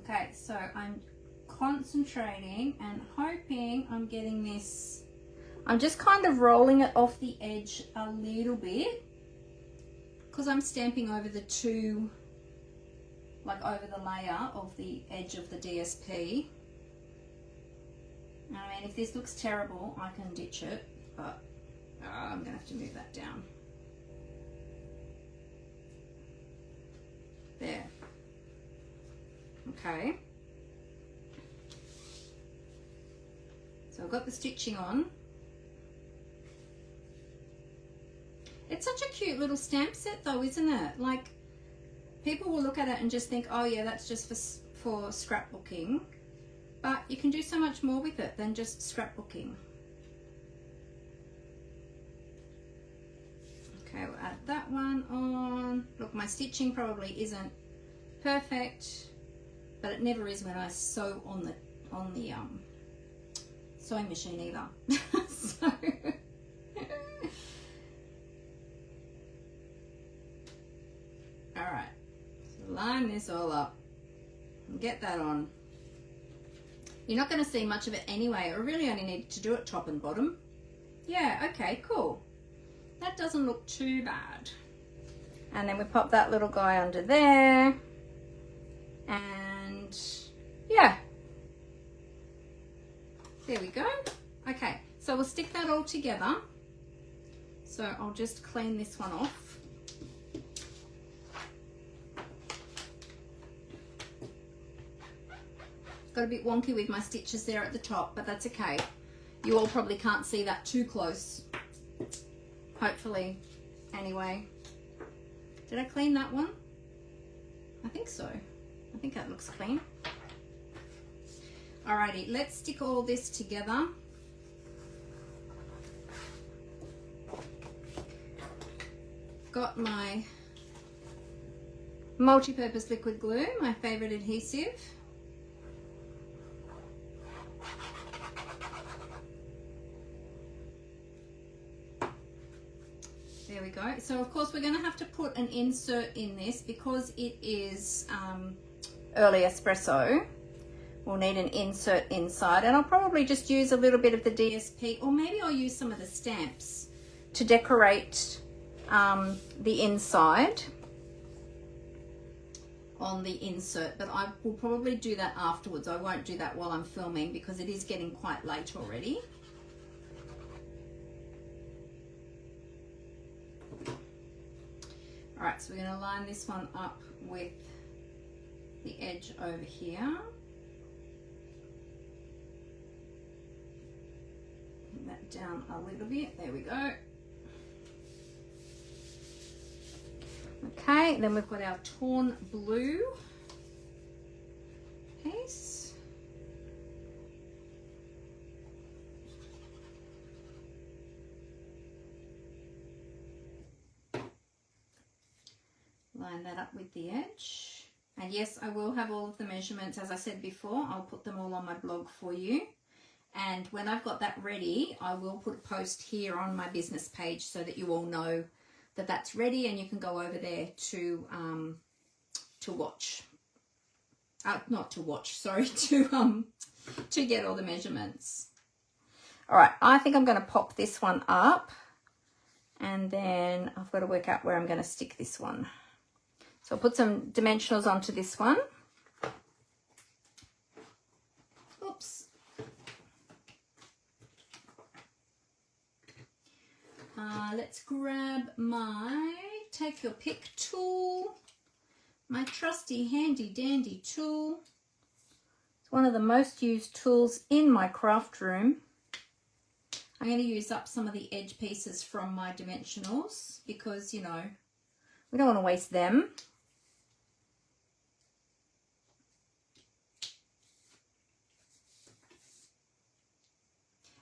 Okay, so I'm concentrating and hoping I'm getting this. I'm just kind of rolling it off the edge a little bit because I'm stamping over the two, like over the layer of the edge of the DSP. I mean, if this looks terrible, I can ditch it, but I'm going to have to move that down. There. Okay. So I've got the stitching on. It's such a cute little stamp set though, isn't it? Like, people will look at it and just think, oh yeah, that's just for scrapbooking. But you can do so much more with it than just scrapbooking. Okay, we'll add that one on. Look, my stitching probably isn't perfect, but it never is when I sew on the sewing machine either. So all right, so line this all up and get that on. You're not going to see much of it anyway. I really only need to do it top and bottom. Yeah, okay, cool. That doesn't look too bad. And then we pop that little guy under there. And yeah. There we go. Okay, so we'll stick that all together. So I'll just clean this one off. Got a bit wonky with my stitches there at the top, but that's okay. You all probably can't see that too close. Hopefully. Anyway. Did I clean that one? I think so. I think that looks clean. Alrighty, let's stick all this together. Got my multi-purpose liquid glue, my favorite adhesive. There we go. So of course we're going to have to put an insert in this because it is early espresso. We'll need an insert inside, and I'll probably just use a little bit of the DSP, or maybe I'll use some of the stamps to decorate the inside. on the insert, but I will probably do that afterwards. I won't do that while I'm filming because it is getting quite late already. All right, so we're going to line this one up with the edge over here. Bring that down a little bit. There we go. Okay, then we've got our torn blue piece. Line that up with the edge. And yes, I will have all of the measurements. As I said before, I'll put them all on my blog for you. And when I've got that ready, I will put a post here on my business page so that you all know that that's ready, and you can go over there to watch. Not to watch, sorry, to get all the measurements. All right, I think I'm going to pop this one up, and then I've got to work out where I'm going to stick this one. So I'll put some dimensionals onto this one. Oops. Let's grab my take your pick tool, my trusty handy dandy tool. It's one of the most used tools in my craft room. I'm going to use up some of the edge pieces from my dimensionals because, you know, we don't want to waste them.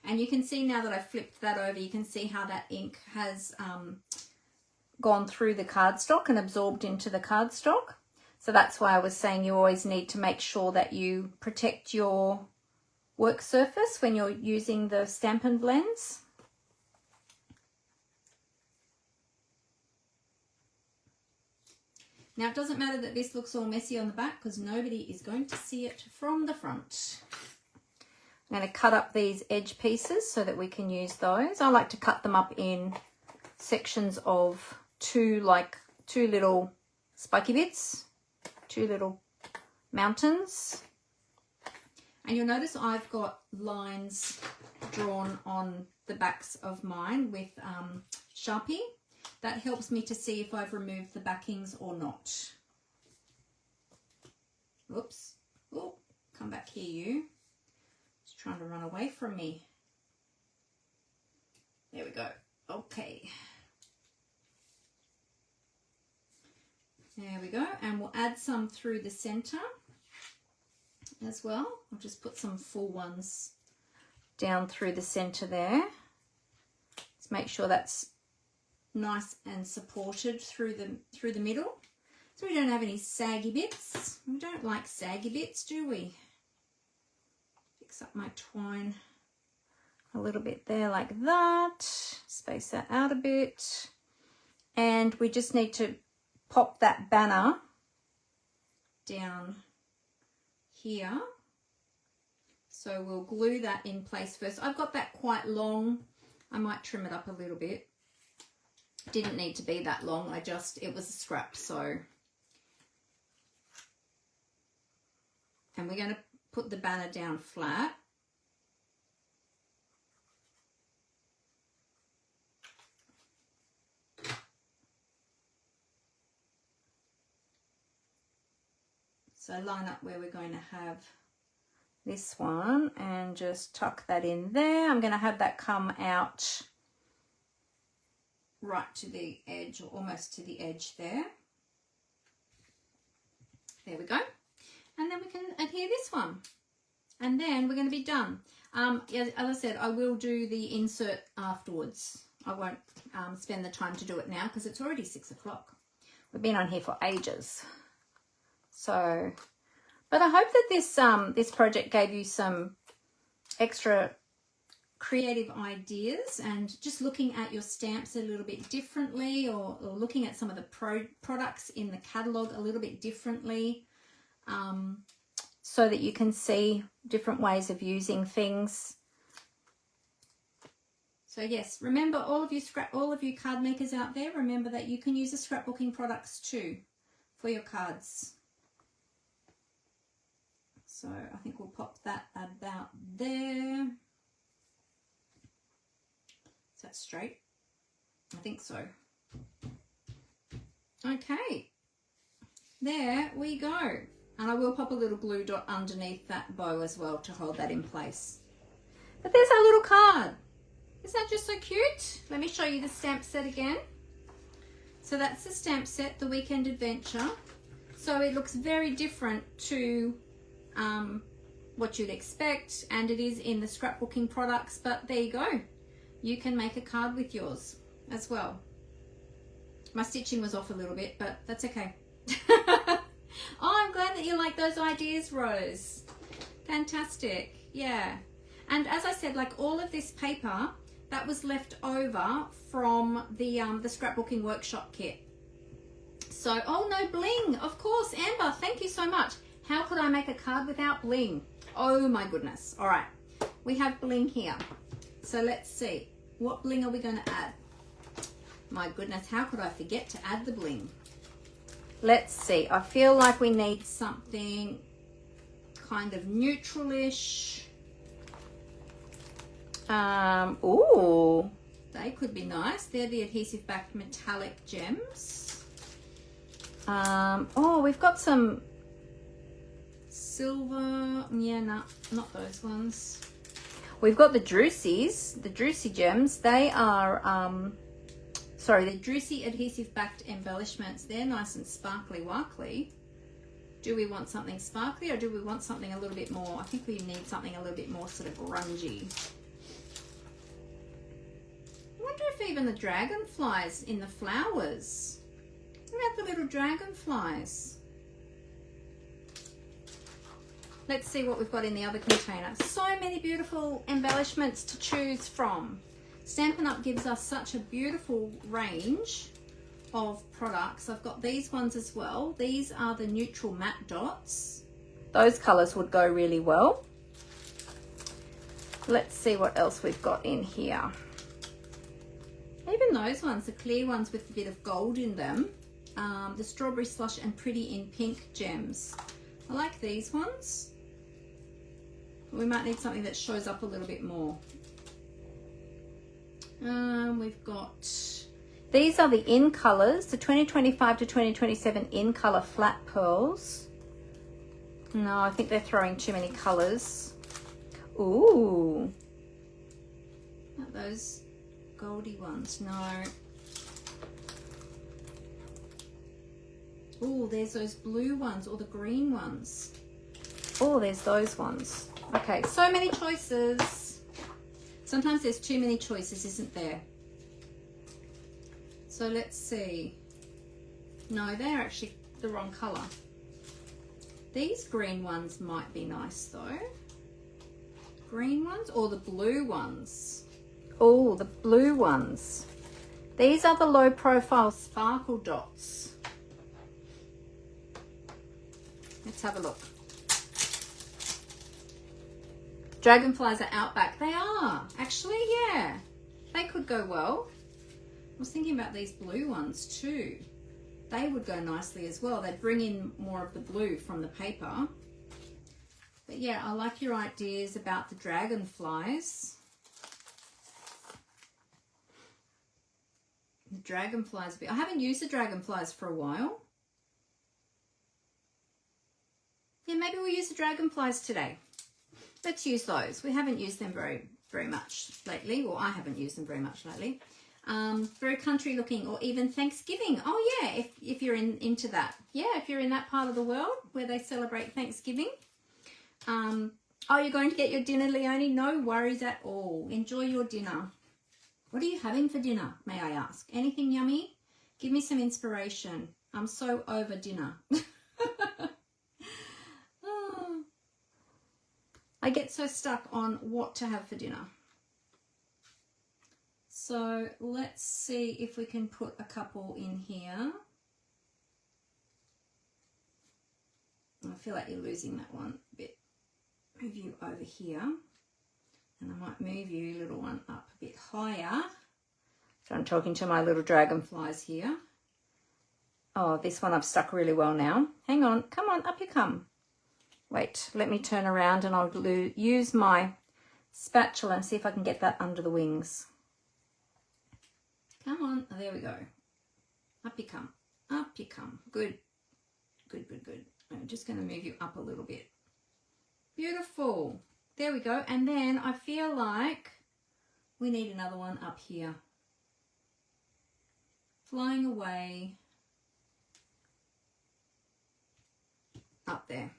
And you can see now that I've flipped that over, you can see how that ink has gone through the cardstock and absorbed into the cardstock. So that's why I was saying you always need to make sure that you protect your work surface when you're using the Stampin' blends. Now it doesn't matter that this looks all messy on the back because nobody is going to see it from the front. I'm going to cut up these edge pieces so that we can use those. I like to cut them up in sections of two little spiky bits, two little mountains. And you'll notice I've got lines drawn on the backs of mine with Sharpie. That helps me to see if I've removed the backings or not. Oops. Oh, come back here, you. Trying to run away from me. There we go. Okay. There we go. And we'll add some through the center as well. I'll just put some full ones down through the center there. Let's make sure that's nice and supported through the middle. So we don't have any saggy bits. We don't like saggy bits, do we? Fix up my twine a little bit there like that. Space that out a bit. And we just need to pop that banner down here. So we'll glue that in place first. I've got that quite long. I might trim it up a little bit. Didn't need to be that long. It was a scrap, so. And we're going to put the banner down flat. So line up where we're going to have this one and just tuck that in there. I'm going to have that come out right to the edge, or almost to the edge there. There we go. And then we can adhere this one. And then we're going to be done. As I said, I will do the insert afterwards. I won't spend the time to do it now because it's already 6 o'clock. We've been on here for ages. So, but I hope that this project gave you some extra creative ideas and just looking at your stamps a little bit differently, or looking at some of the products in the catalogue a little bit differently, so that you can see different ways of using things. So yes, remember, all of you card makers out there, remember that you can use the scrapbooking products too for your cards. So I think we'll pop that about there. Is that straight? I think so. Okay, there we go. And I will pop a little glue dot underneath that bow as well to hold that in place. But there's our little card. Isn't that just so cute? Let me show you the stamp set again. So that's the stamp set, the Weekend Adventure. So it looks very different to what you'd expect, and it is in the scrapbooking products, but there you go. You can make a card with yours as well. My stitching was off a little bit, but that's okay. Oh, I'm glad that you like those ideas, Rose. Fantastic. Yeah. And as I said, like all of this paper, that was left over from the scrapbooking workshop kit. So, oh no, bling, of course. Amber, thank you so much. How could I make a card without bling? Oh my goodness. All right, we have bling here. So let's see, what bling are we going to add? My goodness, how could I forget to add the bling? Let's see, I feel like we need something kind of neutral-ish. Ooh, they could be nice. They're the adhesive backed metallic gems. Oh, we've got some silver. Yeah, no, not those ones. We've got the Drucy's, the Drucy gems. They are, sorry, the Drucy adhesive backed embellishments. They're nice and sparkly wackly. Do we want something sparkly or do we want something a little bit more? I think we need something a little bit more sort of grungy. I wonder if even the dragonflies in the flowers. Look at the little dragonflies. Let's see what we've got in the other container. So many beautiful embellishments to choose from. Stampin' Up gives us such a beautiful range of products. I've got these ones as well. These are the neutral matte dots. Those colours would go really well. Let's see what else we've got in here. Even those ones, the clear ones with a bit of gold in them. The strawberry slush and pretty in pink gems. I like these ones. We might need something that shows up a little bit more. We've got, these are the in colours, the 2025 to 2027 in colour flat pearls. No, I think they're throwing too many colours. Ooh. Not those goldy ones, no. Oh, there's those blue ones or the green ones. Oh, there's those ones. Okay, so many choices. Sometimes there's too many choices, isn't there? So let's see. No, they're actually the wrong colour. These green ones might be nice though. Green ones or the blue ones? Oh, the blue ones. These are the low profile sparkle dots. Let's have a look. Dragonflies are out back. They are. Actually, yeah. They could go well. I was thinking about these blue ones too. They would go nicely as well. They'd bring in more of the blue from the paper. But yeah, I like your ideas about the dragonflies. The dragonflies. I haven't used the dragonflies for a while. Yeah, maybe we'll use the dragonflies today. Let's use those. We haven't used them very much lately. Well, I haven't used them very much lately. Very country looking, or even Thanksgiving. Oh yeah, if you're into that. Yeah, if you're in that part of the world where they celebrate Thanksgiving. Oh, you're going to get your dinner, Leonie? No worries at all. Enjoy your dinner. What are you having for dinner, may I ask? Anything yummy? Give me some inspiration. I'm so over dinner. I get so stuck on what to have for dinner. So let's see if we can put a couple in here. I feel like you're losing that one a bit. Move you over here. And I might move you, little one, up a bit higher. So I'm talking to my little dragonflies here. Oh, this one I've stuck really well now. Hang on. Come on, up you come. Wait, let me turn around and I'll use my spatula and see if I can get that under the wings. Come on, oh, there we go. Up you come, up you come. Good, good, good, good. I'm just going to move you up a little bit. Beautiful. There we go. And then I feel like we need another one up here. Flying away. Up there.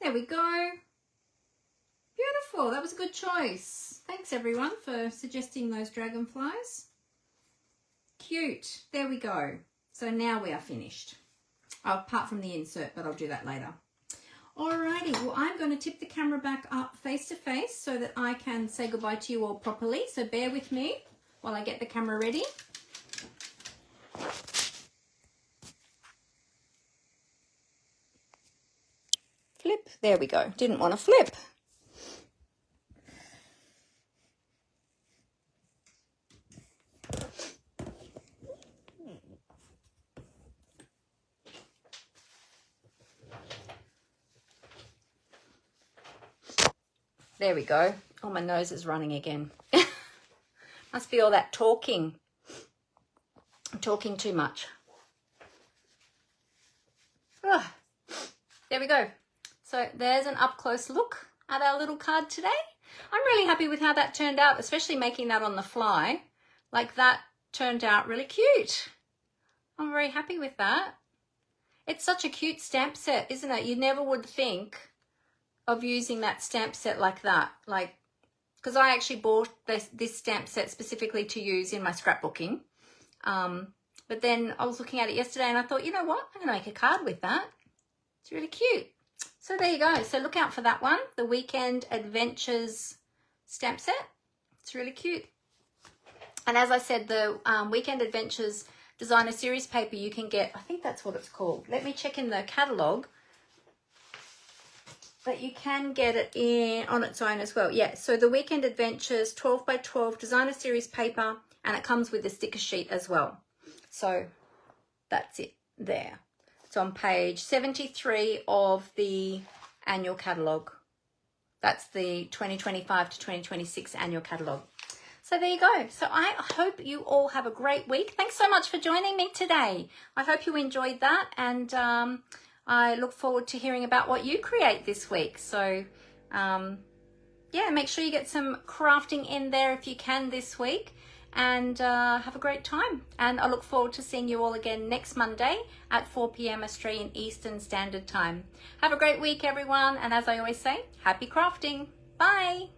There we go. Beautiful. That was a good choice. Thanks everyone for suggesting those dragonflies. Cute. There we go. So now we are finished. Apart from the insert, but I'll do that later. Alrighty, well I'm going to tip the camera back up face to face so that I can say goodbye to you all properly. So bear with me while I get the camera ready. Flip, there we go. Didn't want to flip. There we go. Oh, my nose is running again. Must be all that talking. I'm talking too much. Oh, there we go. So there's an up-close look at our little card today. I'm really happy with how that turned out, especially making that on the fly. Like that turned out really cute. I'm very happy with that. It's such a cute stamp set, isn't it? You never would think of using that stamp set like that, like, because I actually bought this stamp set specifically to use in my scrapbooking, but then I was looking at it yesterday and I thought, you know what, I'm gonna make a card with that. It's really cute. So there you go. So look out for that one, the Weekend Adventures stamp set. It's really cute. And as I said, the Weekend Adventures Designer Series paper you can get, I think that's what it's called. Let me check in the catalogue. But you can get it on its own as well. Yeah, so the Weekend Adventures 12 by 12 Designer Series paper, and it comes with a sticker sheet as well. So that's it there. It's on page 73 of the Annual Catalogue. That's the 2025 to 2026 Annual Catalogue. So there you go. So I hope you all have a great week. Thanks so much for joining me today. I hope you enjoyed that, and I look forward to hearing about what you create this week. So, yeah, make sure you get some crafting in there if you can this week, and have a great time. And I look forward to seeing you all again next Monday at 4 p.m. Australian Eastern Standard Time. Have a great week, everyone. And as I always say, happy crafting. Bye.